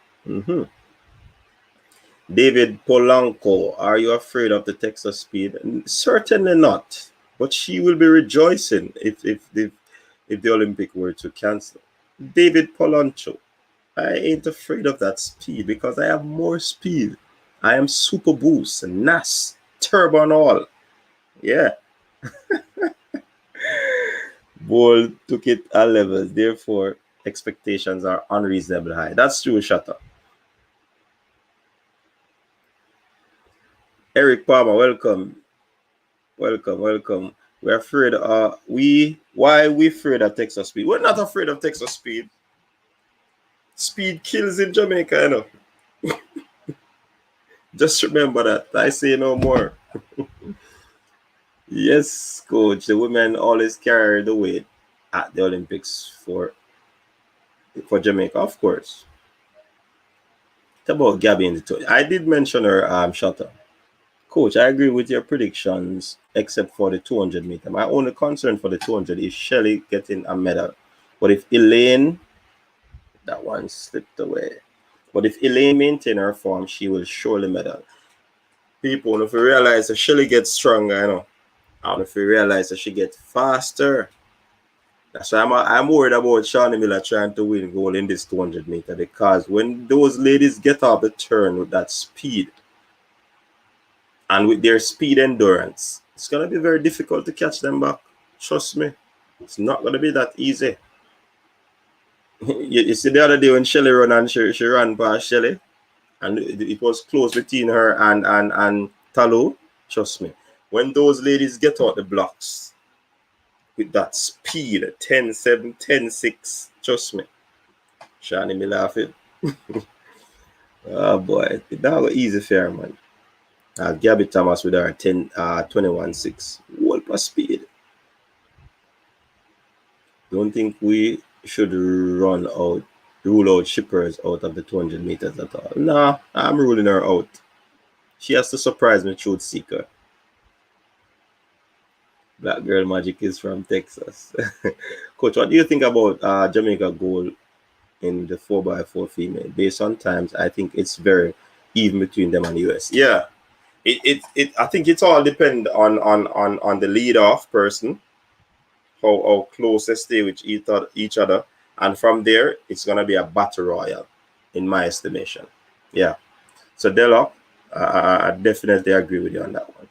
David Polanco, are you afraid of the Texas speed? Certainly not. But she will be rejoicing if the Olympic were to cancel. David Polanco, I ain't afraid of that speed because I have more speed. I am super boost, NAS, turbo and all. Yeah. Ball took it at levels. Therefore, expectations are unreasonably high. That's true, Shatta. Eric Palmer, welcome. Welcome. We're afraid why are we afraid of Texas speed? We're not afraid of Texas speed. Speed kills in Jamaica, you know. Just remember that. I say no more. Yes, coach. The women always carry the weight at the Olympics for Jamaica, of course. It's about Gabby in the toe. I did mention her shutter. Coach, I agree with your predictions, except for the 200 meter. My only concern for the 200 is Shelley getting a medal. But if Elaine, that one slipped away. But if Elaine maintains her form, she will surely medal. People, if you realize that Shelley gets stronger, you know, and if you realize that she gets faster, that's why I'm worried about Shawnee Miller trying to win gold in this 200 meter, because when those ladies get off the turn with that speed and with their speed endurance, it's going to be very difficult to catch them back. Trust me. It's not going to be that easy. You see the other day when Shelley ran and she ran past Shelley, and it was close between her and Talo. Trust me. When those ladies get out the blocks with that speed, 10-7, 10-6, trust me. Shawnee me laughing. Oh boy, that was easy fair, man. Gabby Thomas with her 21-6. What per speed. Don't think we should rule out shippers out of the 200 meters at all. Nah, I'm ruling her out. She has to surprise me through Seeker. Black Girl Magic is from Texas. Coach, what do you think about Jamaica goal in the 4x4 female? Based on times, I think it's very even between them and the US. Yeah. I think it all depends on the lead off person, how close they stay with each other, and from there it's gonna be a battle royal, in my estimation. Yeah. So Delo, I definitely agree with you on that one.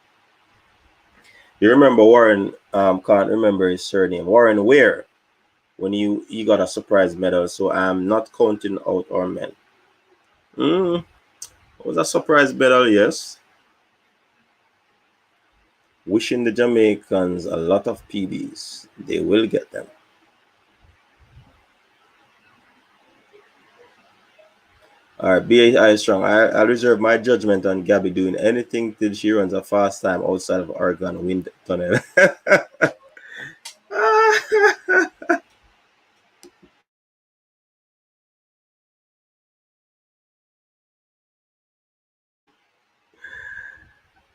You remember Warren? Can't remember his surname. Warren Ware, when he got a surprise medal. So I'm not counting out our men. It was a surprise medal, yes. Wishing the Jamaicans a lot of PBs. They will get them. All right, BAI strong. I reserve my judgment on Gabby doing anything till she runs a fast time outside of Oregon wind tunnel.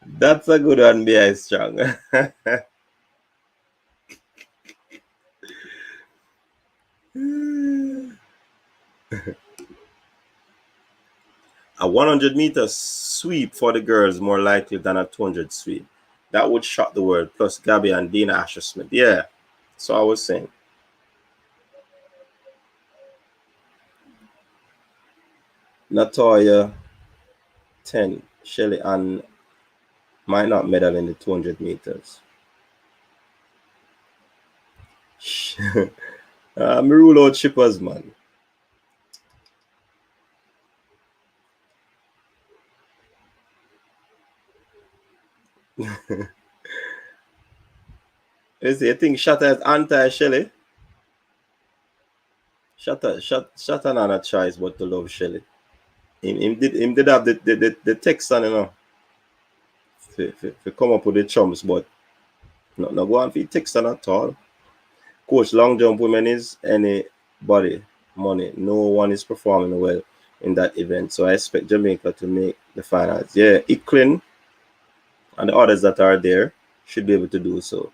That's a good one, BI strong. A 100 meter sweep for the girls more likely than a 200 sweep. That would shock the world. Plus Gabby and Dina Asher-Smith. Yeah, so I was saying. Natoya 10. Shelley Ann might not medal in the 200 meters. Me rule out shippers, man. You think Shatta is anti-Shelley? Shatta not a choice but to love Shelley. Him did have the text on, you know. To come up with the chumps, but not go on for text on at all. Coach, long jump women is anybody money. No one is performing well in that event. So I expect Jamaica to make the finals. Yeah, Icklin and the others that are there should be able to do so.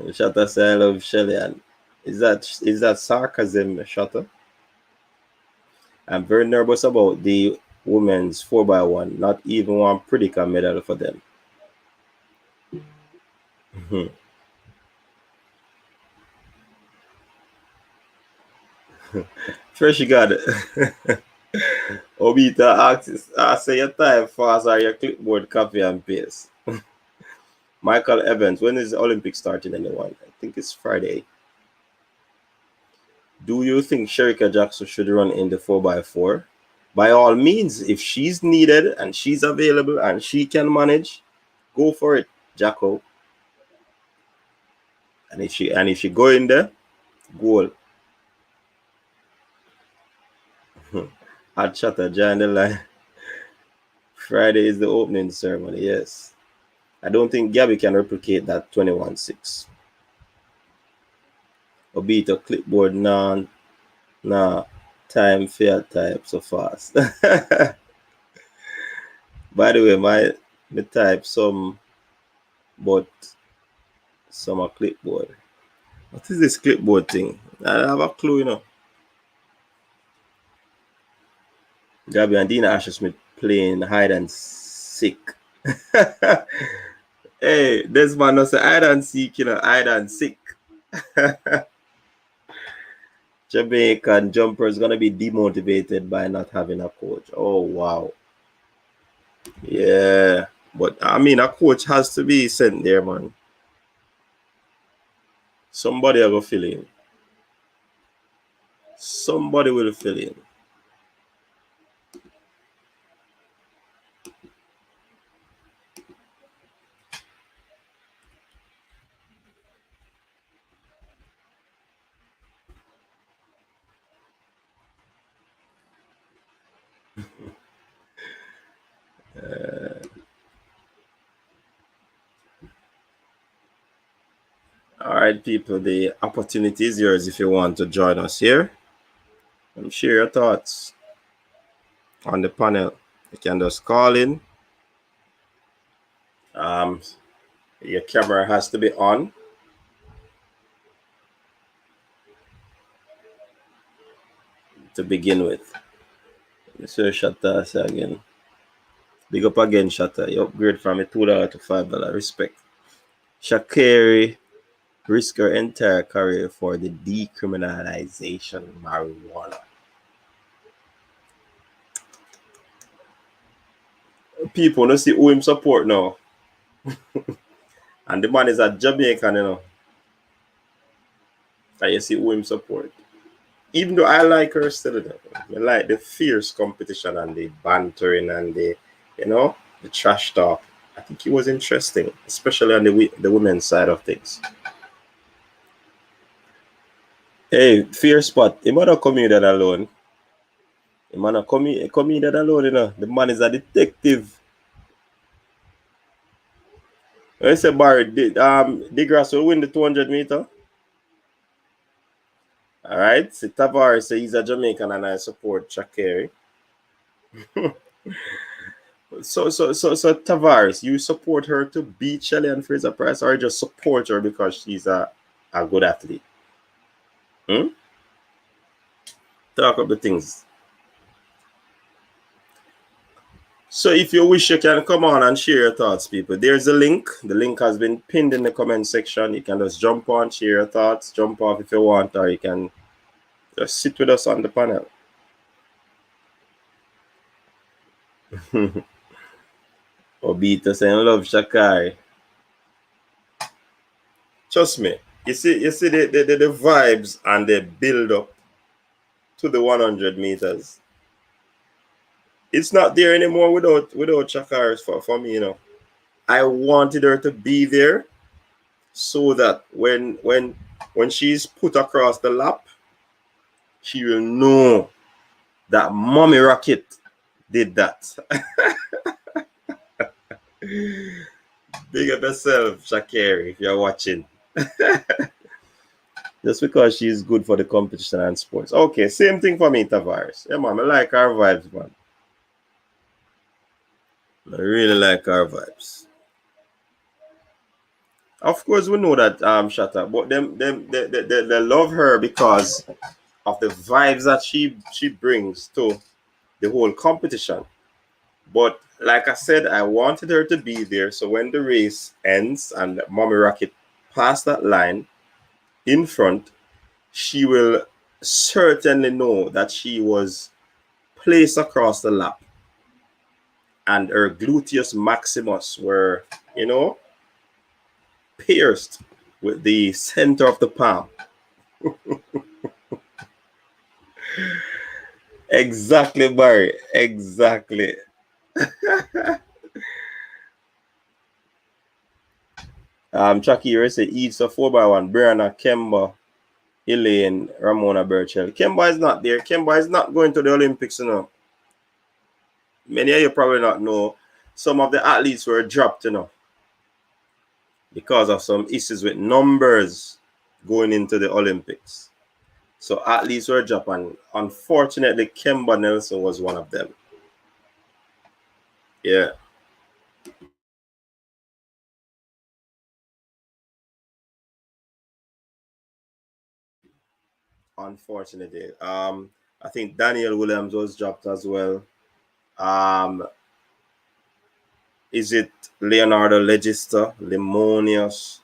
Shatta say I love Shelly, and is that sarcasm, Shatta? I'm very nervous about the women's 4x1. Not even one predict a medal for them. Fresh got it. Obita asks, say your time fast or your clipboard copy and paste. Michael Evans, when is the Olympics starting anyone? I think it's Friday. Do you think Sherika Jackson should run in the 4x4? By all means, if she's needed and she's available and she can manage, go for it, Jacko. And if she go in there, goal. Hot chatter, join the line. Friday is the opening ceremony, yes. I don't think Gabby can replicate that 21-6. Obito clipboard nah, time fair type so fast. By the way, my type some, but some a clipboard. What is this clipboard thing? I don't have a clue, you know. Gabby and Dina Asher Smith playing hide and seek. Hey, this man not say hide and seek, you know, hide and seek. Jamaican jumper is gonna be demotivated by not having a coach. Oh wow. Yeah. But I mean a coach has to be sent there, man. Somebody will fill in. Somebody will fill in. All right, people, the opportunity is yours if you want to join us here and share your thoughts on the panel. You can just call in. Your camera has to be on. To begin with. Mr. Shatta again. Big up again, Shatta. You upgrade from a $2 to $5. Respect. Shakari risk her entire career for the decriminalization of marijuana. People don't see who him support now. And the man is a Jamaican, you know. And you see who him support. Even though I like her still, you know, I like the fierce competition and the bantering and the, you know, the trash talk. I think it was interesting, especially on the women's side of things. Hey, fear spot. He might not come here that alone. He might not come here that alone, you know. The man is a detective. When I say Barry, DeGrasse will win the 200 meter. All right. So Tavares says he's a Jamaican and I support Shakari. So Tavares, you support her to beat Shelly and Fraser Price, or just support her because she's a good athlete? Talk up the things. So if you wish, you can come on and share your thoughts, people. There's a link. The link has been pinned in the comment section. You can just jump on, share your thoughts, jump off if you want, or you can just sit with us on the panel. Obito saying love Shakari. Trust me. You see the vibes and the build up to the 100 meters. It's not there anymore without Shakari for me, you know. I wanted her to be there so that when she's put across the lap, she will know that Mommy Rocket did that. Big up yourself, Shakari, if you're watching. Just because she's good for the competition and sports. Okay, same thing for me, Tavares. Yeah, man, I like our vibes, man. I really like our vibes. Of course, we know that Shatta, but they love her because of the vibes that she brings to the whole competition. But like I said, I wanted her to be there, so when the race ends and Mommy Rocket passed that line in front, she will certainly know that she was placed across the lap and her gluteus maximus were, you know, pierced with the center of the palm. Exactly, Barry. Exactly. Chucky say eats a 4x1. Brianna, Kemba, Elaine, Ramona Burchell. Kemba is not there. Kemba is not going to the Olympics, you know. Many of you probably not know. Some of the athletes were dropped, you know, because of some issues with numbers going into the Olympics. So athletes were dropped, and unfortunately, Kemba Nelson was one of them. Yeah. Unfortunately. I think Daniel Williams was dropped as well. Is it Leonardo Legister, Lemonius?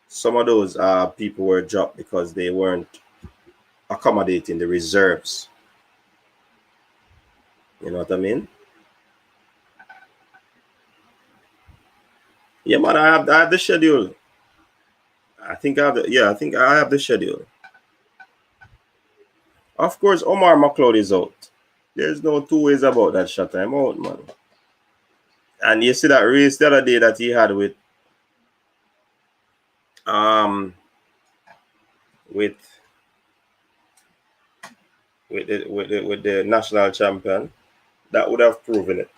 Some of those people were dropped because they weren't accommodating the reserves. You know what I mean? Yeah, man, I have the schedule. I think I have the schedule. Of course, Omar McLeod is out. There's no two ways about that shot. I'm out, man. And you see that race the other day that he had um with with the national champion, that would have proven it.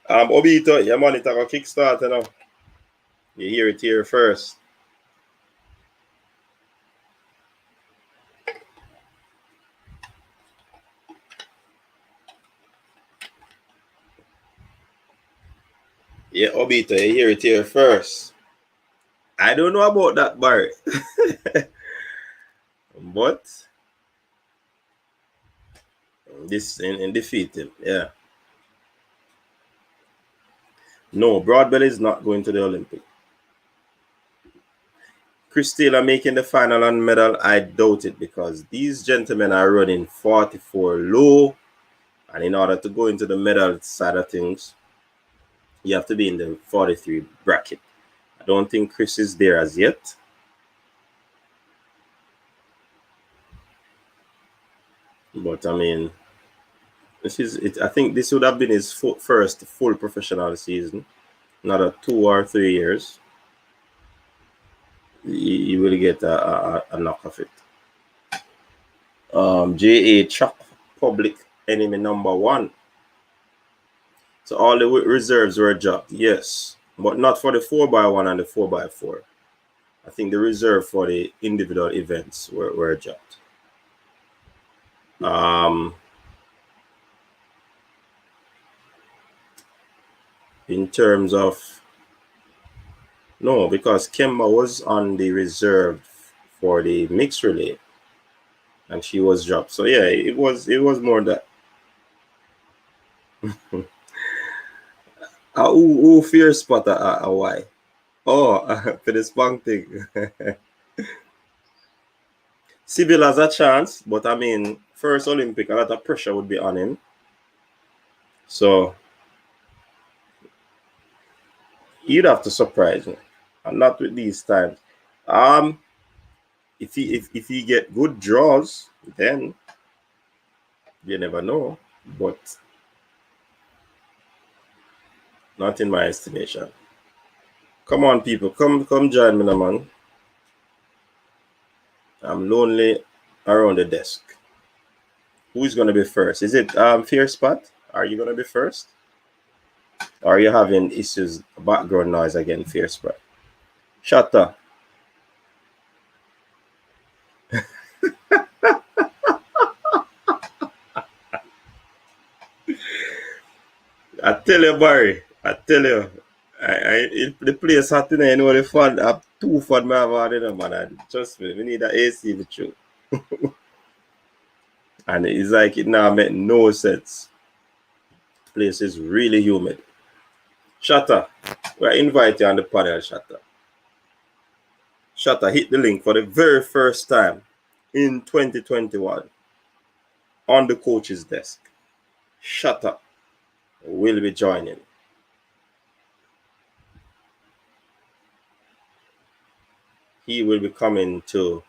Obito, yeah, man, it's a kickstart, you know. You hear it here first. Yeah, Obito, you hear it here first. I don't know about that, Barry. But this in defeat him, yeah. No, Broadbelly is not going to the Olympic. Chris Taylor making the final on medal, I doubt it, because these gentlemen are running 44 low, and in order to go into the medal side of things, you have to be in the 43 bracket. I don't think Chris is there as yet. But I mean, this is it. I think this would have been his first full professional season, not a 2 or 3 years. You will get a knock of it. JA Chuck Public Enemy #1. So all the reserves were dropped, yes, but not for the 4x1 and the 4x4. I think the reserve for the individual events were dropped. In terms of no, because Kemba was on the reserve for the mixed relay, and she was dropped. So yeah, it was more that. Who fear spot why? Oh, for the spunk thing. Civil has a chance, but I mean, first Olympic, a lot of pressure would be on him. So you'd have to surprise me, and not with these times. If he get good draws, then you never know. But not in my estimation. Come on, people, come join me, man. I'm lonely around the desk. Who's gonna be first? Is it Fear Spot? Are you gonna be first? Or are you having issues, background noise again, Fear Spot? Shut up. I tell you, Barry. I tell you. The place hot in there, you know, the fun. I have 2 fun I have had in man. And trust me, we need an AC with you. And it's like it now make no sense. Place is really humid. Shatta, we invite you on the panel, Shatta. Shatta, hit the link for the very first time in 2021 on the coach's desk. Shatta will be joining. he will be coming to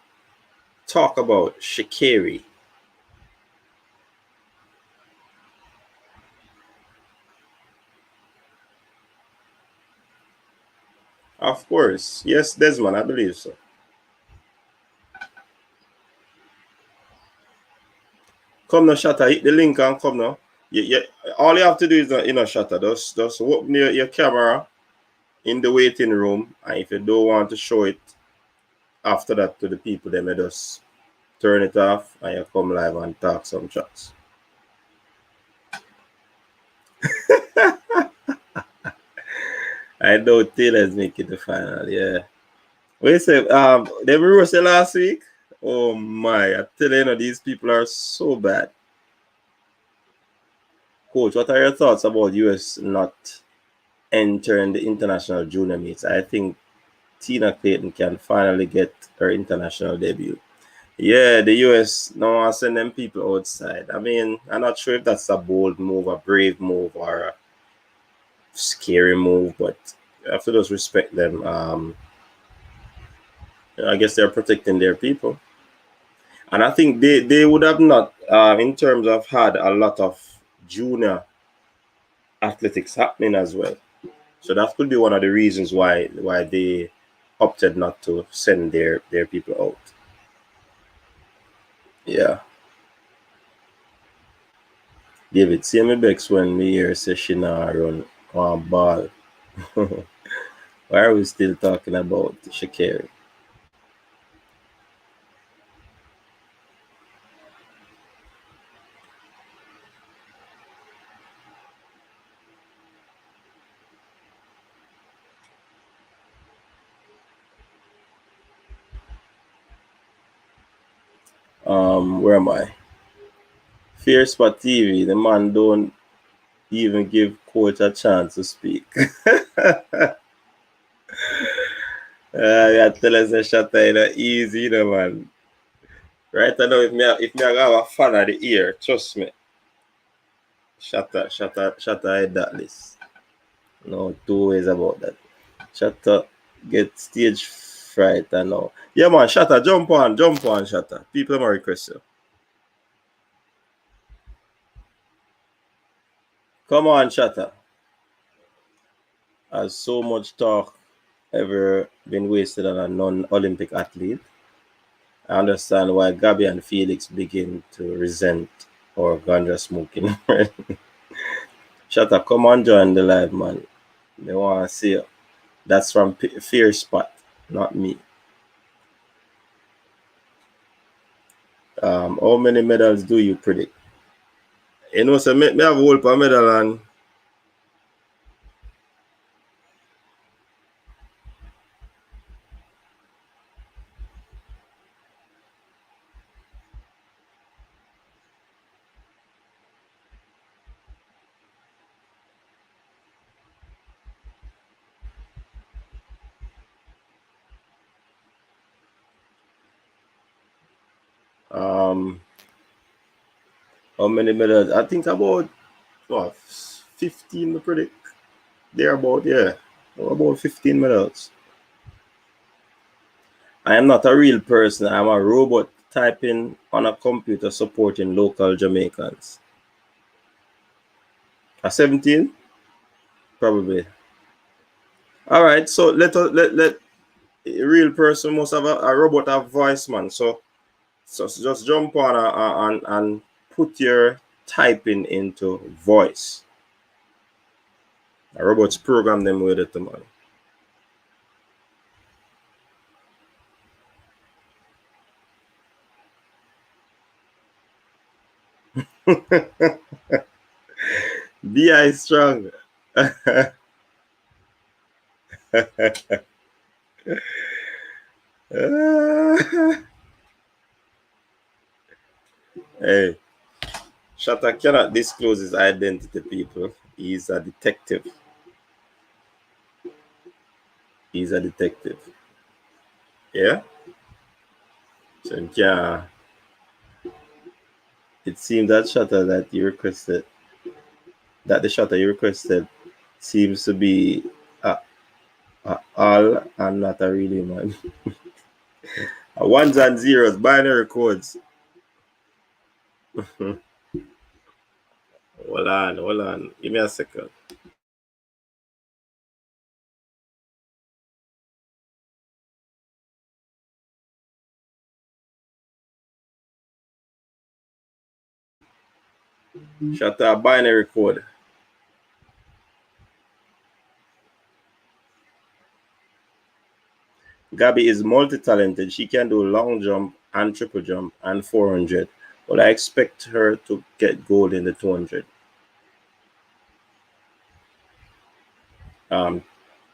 talk about Sha'Carri. Of course. Yes, Desmond, I believe so. Come now, Shatta, hit the link and come now. All you have to do is, Shatta, just open your camera in the waiting room. And if you don't want to show it after that to the people, then you just turn it off and you come live and talk some shots. I know Taylor's making the final, yeah. Wait a sec, they were roasted last week. Oh my, I tell you, these people are so bad. Coach, what are your thoughts about US not entering the international junior meets? I think Tina Clayton can finally get her international debut. Yeah, the US now want to send them people outside. I mean, I'm not sure if that's a bold move, a brave move, or a scary move, but you have to just respect them. I guess they're protecting their people. And I think they would have not, in terms of had a lot of junior athletics happening as well. So that could be one of the reasons why they opted not to send their people out. Yeah. David, see me Bex when me hear say she nah run on ball. Why are we still talking about Sha'Carri? Where am I? Fear Spot TV. The man don't even give coach a chance to speak. Yeah, tell us a shot easy, man. Right now, if me have a fan of the ear, trust me. Shatta head that list. No two ways about that. Shatta get stage fright and all. Yeah, man, Shatta, jump on, Shatta. People might request you. Come on, Shatta. Has so much talk ever been wasted on a non-Olympic athlete? I understand why Gabby and Felix begin to resent our ganja smoking. Shatta, come on, join the live, man. They want to see you. That's from Fear Spot, not me. How many medals do you predict? So me have a whole medal and um how many medals? I think about what 15 to predict. They're about, yeah. About 15 medals. I am not a real person. I'm a robot typing on a computer supporting local Jamaicans. A 17? Probably. Alright, so let a real person must have a robot have voice, man. So just jump on and put your typing into voice. A robots program them with it, man. BI strong. Hey, Shatta cannot disclose his identity, people. He's a detective. He's a detective. Yeah? So, yeah. It seems that Shatta that you requested, that the Shatta you requested seems to be all and not a really man. Ones and zeros, binary codes. Hold on. Give me a second. Shut up, binary code. Gabby is multi-talented. She can do long jump and triple jump and 400. But I expect her to get gold in the 200.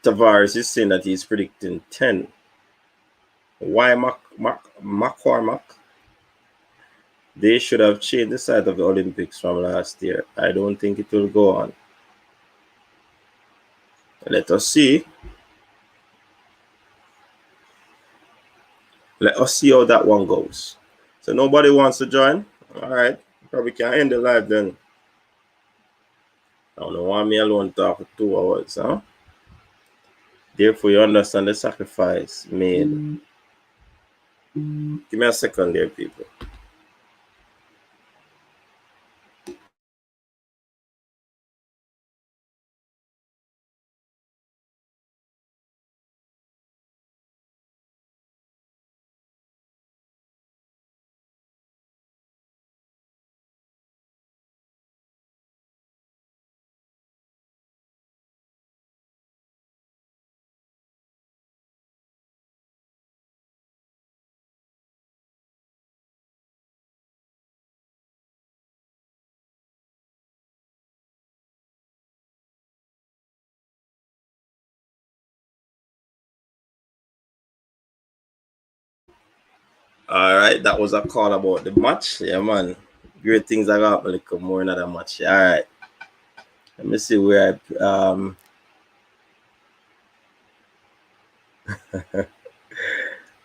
Tavares is saying that he's predicting 10. Why McCormack? They should have changed the site of the Olympics from last year. I don't think it will go on. Let us see. Let us see how that one goes. So nobody wants to join? All right. Probably can end the live then. I don't know why me alone talk for 2 hours, huh? Therefore, you understand the sacrifice made. Give me a second there, people. All right, that was a call about the match. Yeah, man. Great things are happening. Like more another match. All right. Let me see where I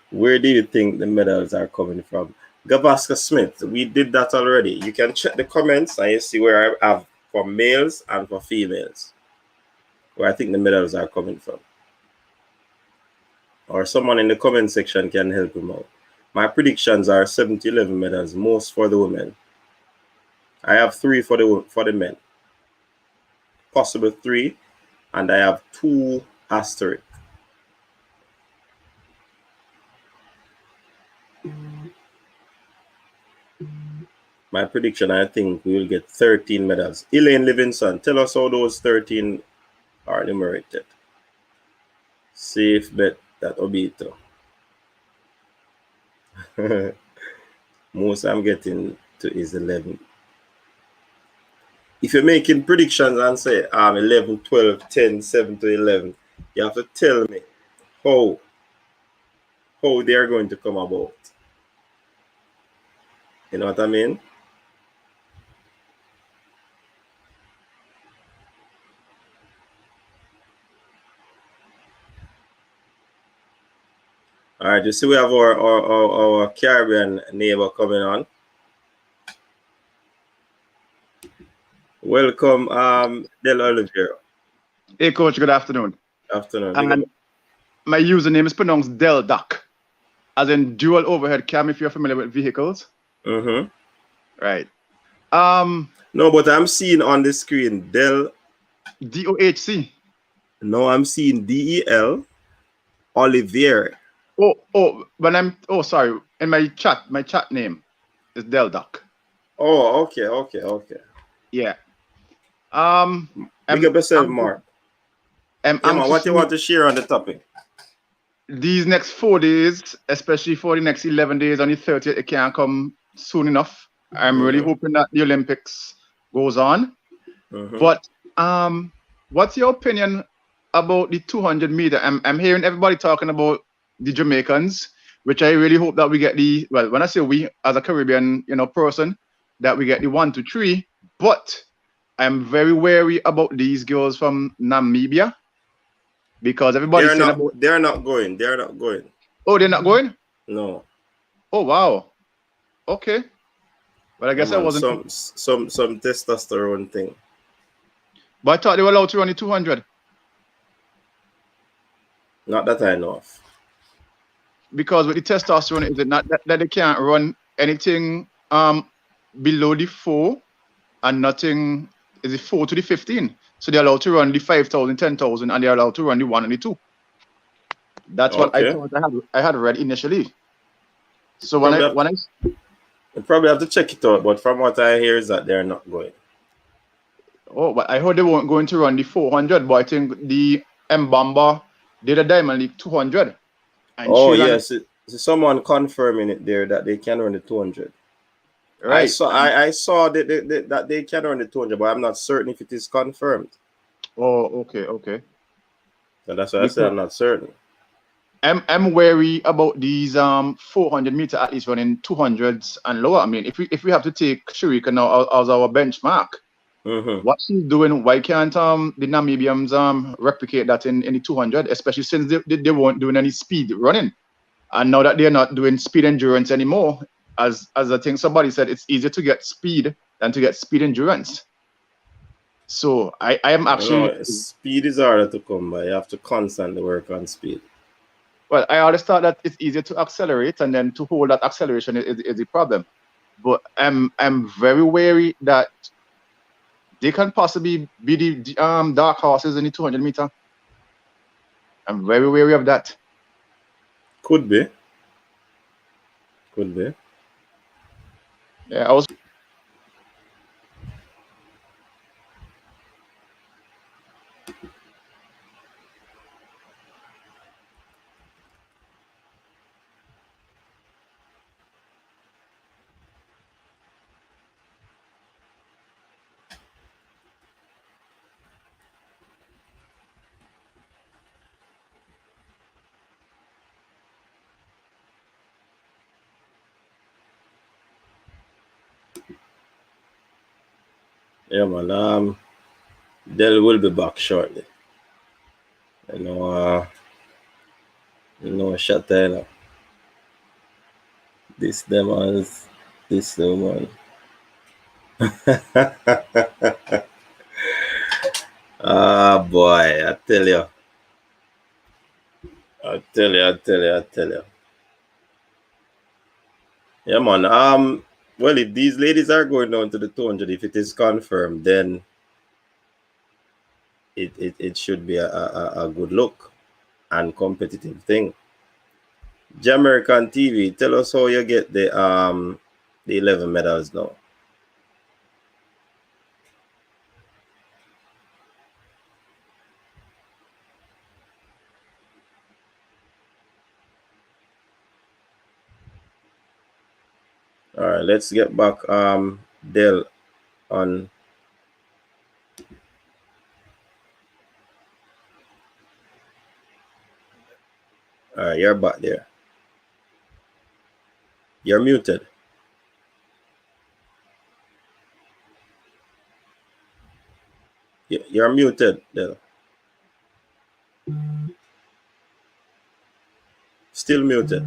where do you think the medals are coming from? Gavaska Smith, we did that already. You can check the comments and you see where I have for males and for females, where I think the medals are coming from. Or someone in the comment section can help him out. My predictions are 7-11 medals, most for the women. I have 3 for the men. Possible 3, and I have 2 asterisk. My prediction, I think we will get 13 medals. Elaine Livingston, tell us how those 13 are numerated. Safe bet that Obito. Most I'm getting to is 11. If you're making predictions and say 11, 12, 10, 7 to 11, you have to tell me how they are going to come about. You know what I mean? All right, you see we have our Caribbean neighbor coming on. Welcome, Del Oliveira. Hey, Coach. Good afternoon. Afternoon. And my username is pronounced Del Duck, as in dual overhead cam. If you're familiar with vehicles. Mm-hmm. Right. No, but I'm seeing on the screen Del DOHC. No, I'm seeing DEL Olivier. Sorry. In my chat name is Del Duck. Oh, okay. Yeah. Big up yourself, Mark. What you want to share on the topic? These next 4 days, especially for the next 11 days on the 30th, it can't come soon enough. I'm really hoping that the Olympics goes on. But what's your opinion about the 200 meter? I'm hearing everybody talking about the Jamaicans, which I really hope that we get when I say we as a Caribbean, person, that we get the 1, 2, 3. But I'm very wary about these girls from Namibia, because everybody's saying they're not going. Oh, they're not going? No. Oh, wow. Okay. But I guess I wasn't some testosterone thing. But I thought they were allowed to run the 200. Not that I know of. because with the testosterone, is it not that they can't run anything below the 4 and nothing is it 4 to the 15? So they're allowed to run the 5,000, 10,000, and they're allowed to run the 1 and the 2. That's what I Okay. thought I had read initially. So You probably have to check it out, but from what I hear is that they're not going. but I heard they weren't going to run the 400, but I think the Mbamba did a Diamond League 200. And Oh Sheila, yes, someone confirming it there that they can run the 200. right? I saw that they can run the 200, but I'm not certain if it is confirmed. Oh, okay. So that's why I said I'm not certain. I'm wary about these 400-meter athletes running 200s and lower. I mean, if we have to take Shericka now as our benchmark, what she's doing, why can't the Namibians replicate that in the 200, especially since they weren't doing any speed running, and now that they're not doing speed endurance anymore, as I think somebody said, it's easier to get speed than to get speed endurance. So I am actually speed is harder to come by. You have to constantly work on speed. Well, I always thought that it's easier to accelerate, and then to hold that acceleration is the problem. But I'm very wary that they can possibly be the dark horses in the 200-meter. I'm very wary of that. Could be. Yeah, I was. Yeah, man. Del will be back shortly. You know, shut Taylor. This demons, this woman. Ah, boy, I tell you. Yeah, man. Well, if these ladies are going down to the 200, if it is confirmed, then it should be a good look and competitive thing. Jamaican TV, tell us how you get the 11 medals now. All right, let's get back Del on. All right, you're back there. You're muted. You're muted, Del. Still muted.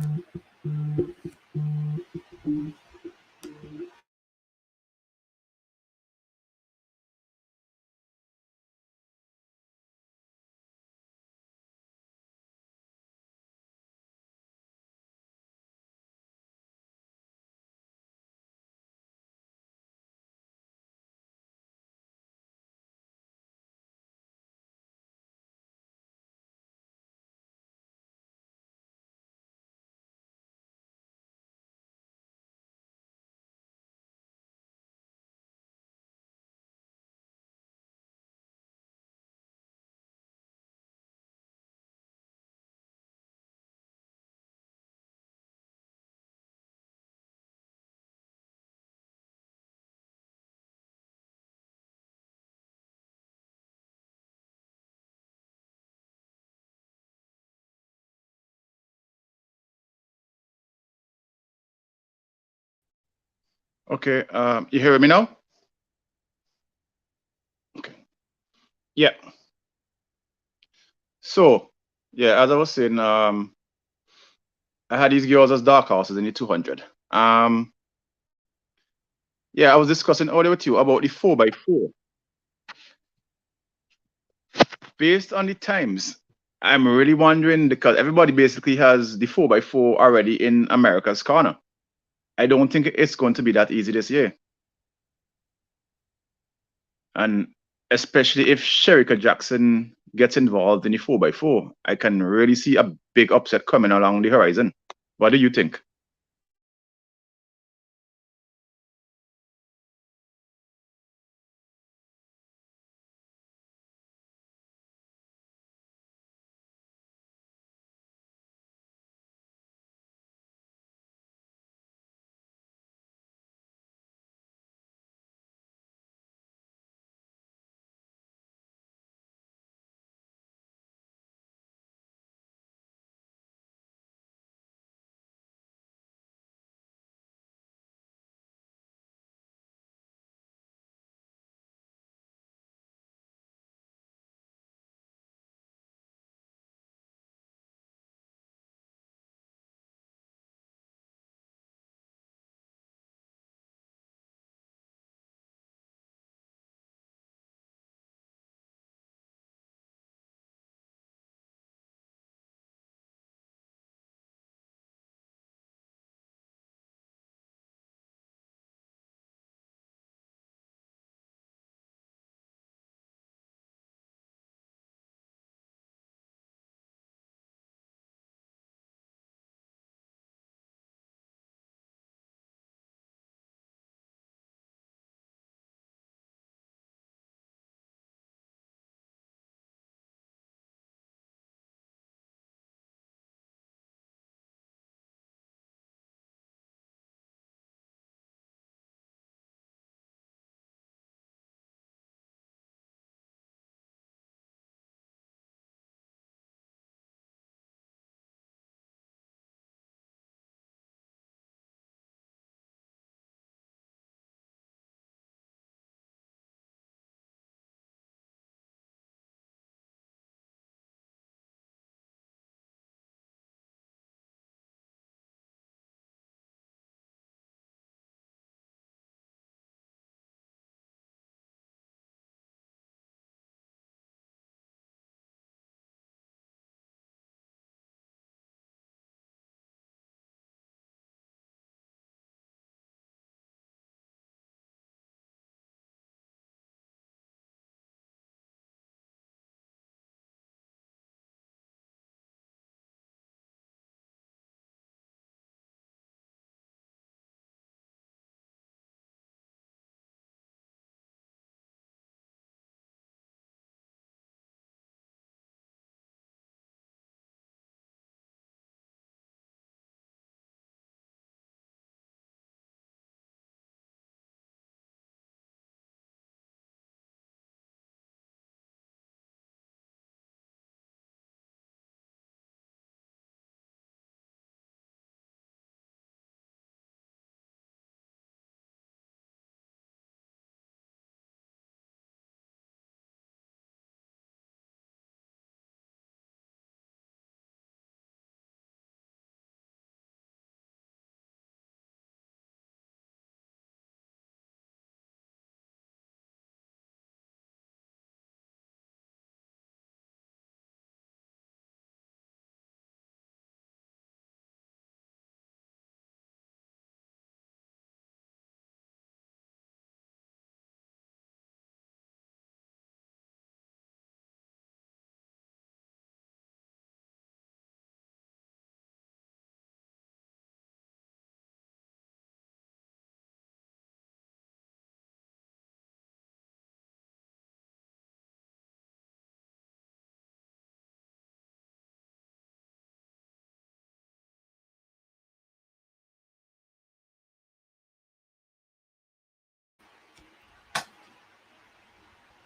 Okay, you hear me now? Okay. Yeah. So, yeah, as I was saying, I had these girls as dark horses in the 200. Yeah, I was discussing earlier with you about the 4x4. Based on the times I'm really wondering because everybody basically has the 4x4 already in America's corner. I don't think it's going to be that easy this year. And especially if Sherika Jackson gets involved in the 4x4, I can really see a big upset coming along the horizon. What do you think?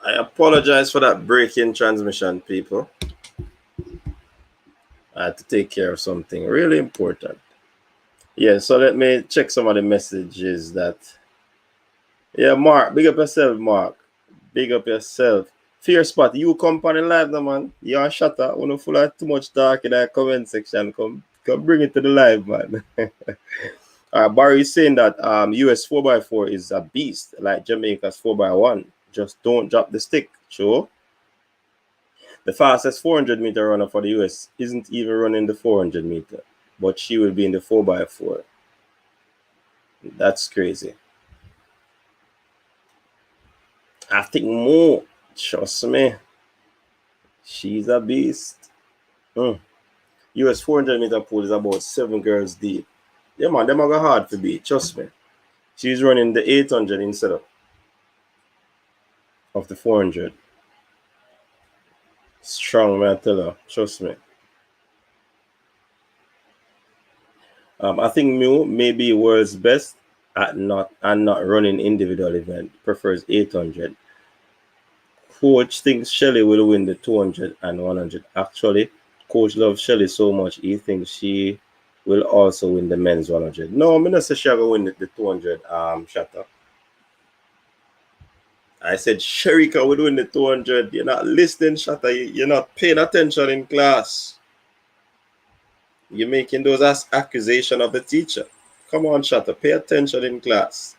I apologize for that break in transmission, people. I had to take care of something really important. Yeah, so let me check some of the messages that. Yeah, Mark, big up yourself, Mark. Big up yourself. Fear Spot, you come on the live now, man. You're a shutter. When you full of too much talk in that comment section, come bring it to the live, man. Barry is saying that US 4x4 is a beast, like Jamaica's 4x1. Just don't drop the stick, sure. The fastest 400 meter runner for the US isn't even running the 400 meter, but she will be in the 4x4. That's crazy. I think more. Trust me. She's a beast. US 400 meter pool is about 7 girls deep. Yeah, man, them are go hard to beat. Trust me. She's running the 800 instead of the 400. Strong, man, I tell her. Trust me. I think Mew may be world's best at not running individual event. Prefers 800. Coach thinks Shelly will win the 200 and 100. Actually, Coach loves Shelly so much, he thinks she will also win the men's 100. No, I'm not say she will win the 200. Shatter. I said Sherika will win the 200. You're not listening, Shatter. You're not paying attention in class. You're making those accusations of the teacher. Come on, Shatter. Pay attention in class.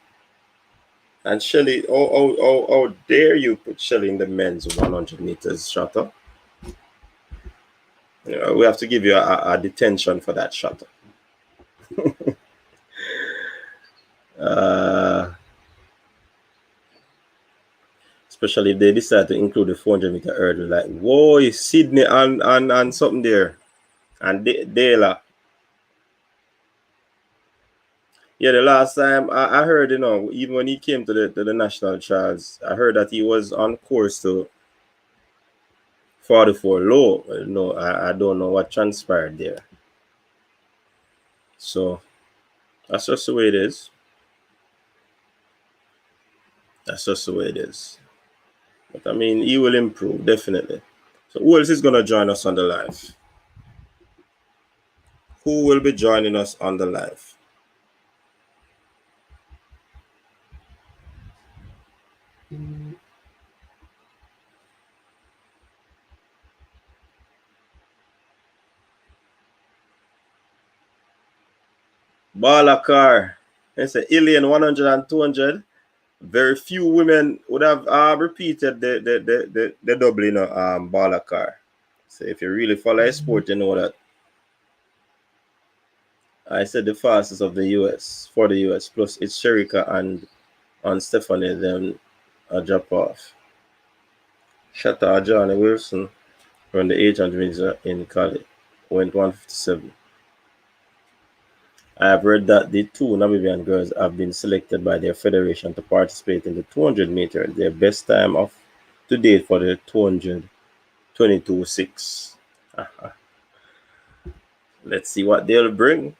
And Shelly, how dare you put Shelly in the men's 100 meters, Shatter? You know, we have to give you a detention for that, Shatter. Especially if they decide to include the 400 meter hurdle, like, whoa, Sydney and something there, and Dela. Yeah, the last time I heard, you know, even when he came to the national trials, I heard that he was on course to 44 low. No, I don't know what transpired there. So that's just the way it is. That's just the way it is. But I mean, he will improve, definitely. So who else is going to join us on the live? Who will be joining us on the live? Balakar. It's an alien 100 and 200. Very few women would have repeated the doubling of Balakar. So if you really follow sport, you know that. I said the fastest of the US for the US. Plus it's Sherika and Stephanie, then a drop off. Shatta Johnny Wilson from the 800 meters in Cali went 157. I have read that the two Namibian girls have been selected by their federation to participate in the 200 meter. Their best time of to date for the 200, 22.6. Let's see what they'll bring.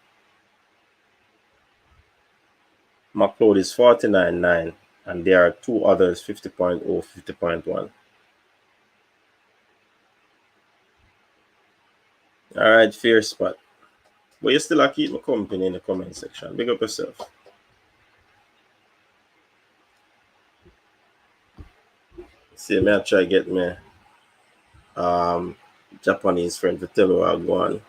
McLeod is 49.9, and there are two others 50.0, 50.1. All right, fair spot. But you still keep my company in the comment section. Big up yourself. See, me I try to get me Japanese friend to tell her I go on.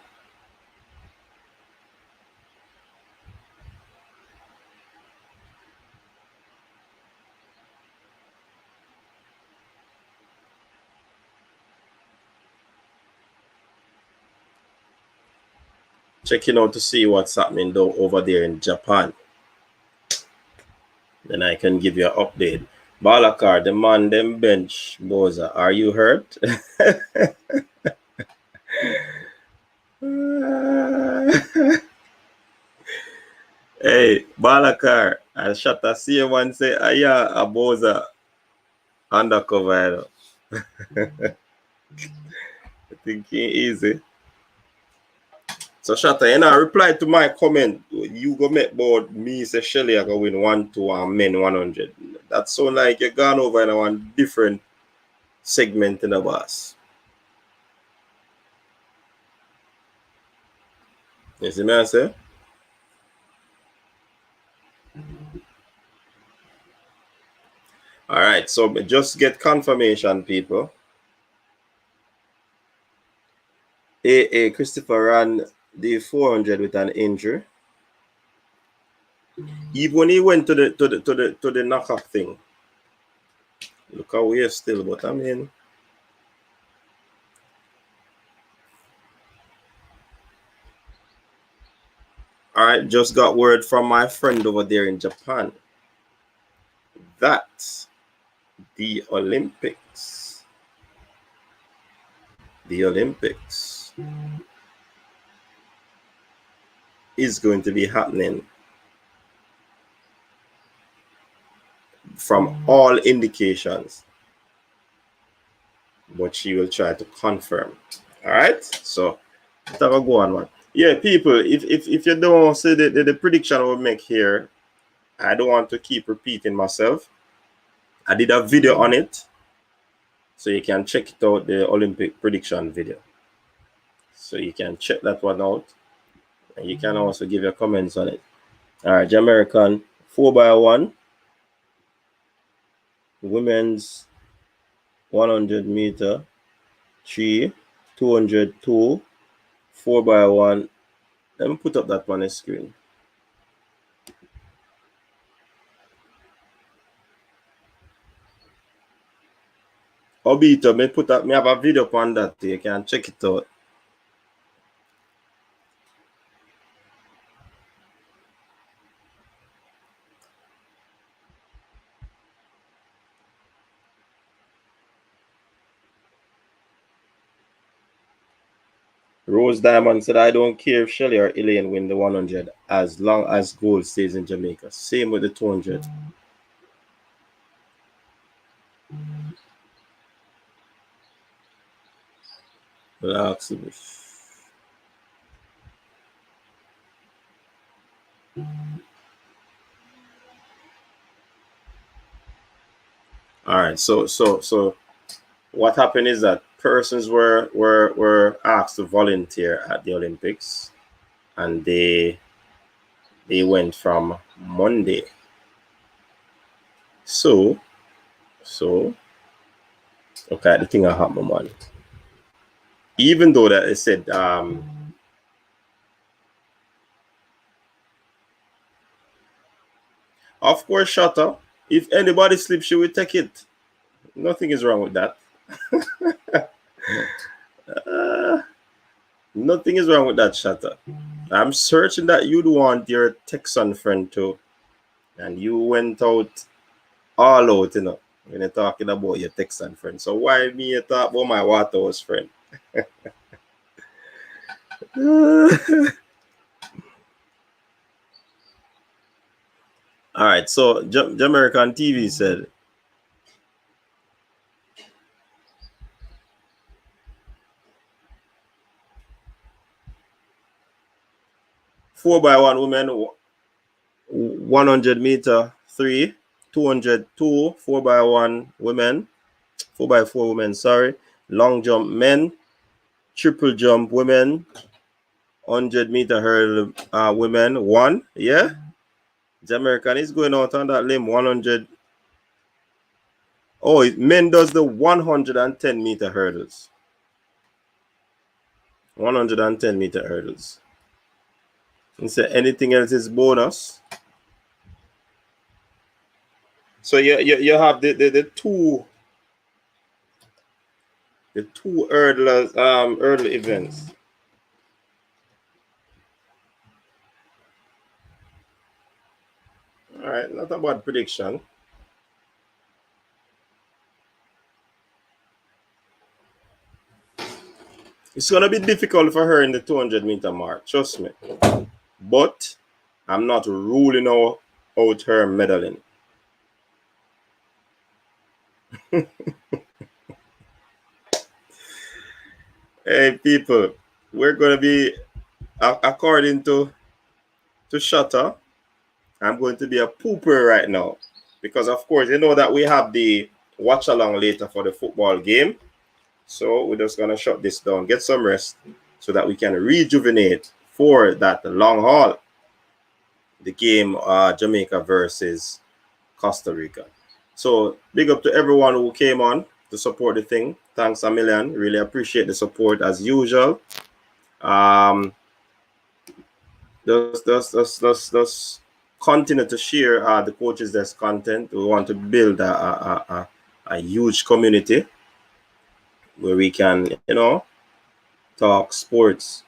Checking out to see what's happening though over there in Japan. Then I can give you an update. Balakar, the man, them bench, Boza, are you hurt? Hey, Balakar, I shot a see one say, yeah, a Boza undercover. Thinking easy. So Shatta, you know, reply to my comment. You go make about me say Shelly I go win 1-2 and men 100. That sound like you gone over in one different segment in the boss. You see me I say? All right, so just get confirmation, people. AA Christopher ran the 400 with an injury. Even when he went to the knockout thing, look how we're still. But I mean, right, just got word from my friend over there in Japan that the Olympics is going to be happening from all indications, but she will try to confirm. All right, so that'll go on, man. Yeah, people, if you don't see the prediction I will make here, I don't want to keep repeating myself. I did a video on it, so you can check it out, the Olympic prediction video. So you can check that one out, and you can also give your comments on it. All right, Jamaican 4x1 women's 100 meter 3, 202, 4x1. Let me put up that on the screen. Obito, me have a video on that. You can check it out. Rose Diamond said, I don't care if Shelly or Elaine win the 100 as long as gold stays in Jamaica. Same with the 200. Relax. All right, so what happened is that persons were asked to volunteer at the Olympics, and they went from Monday. So okay, the thing I happened, man. Even though that it said of course, Shutter, if anybody sleeps, she will take it. Nothing is wrong with that. Nothing is wrong with that, Shutter. I'm certain that you'd want your Texan friend too. And you went out all out, when you're talking about your Texan friend. So why me you talk about my Waterhouse friend? All right, so Jamaican TV said, four by one women, 100 meter 3, 202, 4x1 women, 4x4 women, sorry, long jump men, triple jump women, 100 meter hurdle women, 1, yeah. Jamaican is going out on that limb, 100. Oh, men does the 110 meter hurdles. 110 meter hurdles. And say anything else is bonus. So you have the two hurdlers hurdle events. All right, not a bad prediction. It's gonna be difficult for her in the 200 meter mark, trust me. But I'm not ruling out her medaling. Hey people, we're gonna be, according to Shutter, I'm going to be a pooper right now, because of course you know that we have the watch along later for the football game. So we're just gonna shut this down, get some rest, so that we can rejuvenate for that long haul. The game Jamaica versus Costa Rica. So big up to everyone who came on to support the thing. Thanks a million. Really appreciate the support as usual. Just continue to share the Coaches Desk content. We want to build a huge community where we can, talk sports.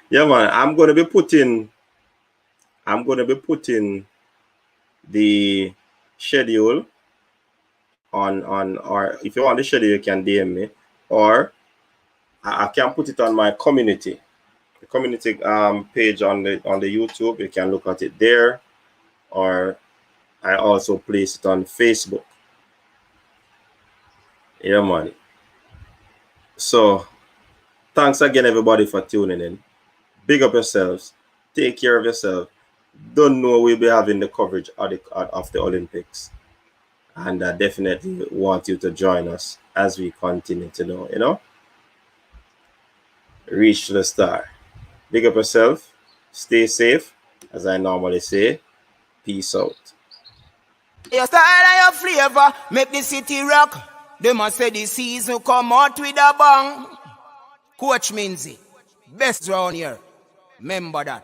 Yeah, man. I'm gonna be putting the schedule on, or if you want the schedule, you can DM me, or I can put it on my community, the community page on the YouTube. You can look at it there, or I also place it on Facebook. Yeah, man. So thanks again, everybody, for tuning in. Big up yourselves. Take care of yourself. Don't know we'll be having the coverage of the Olympics, and I definitely want you to join us as we continue to reach the star. Big up yourself. Stay safe, as I normally say. Peace out. Your style and your flavor make the city rock. They must say the season come out with a bang. Coach Minzy, best round here. Remember that.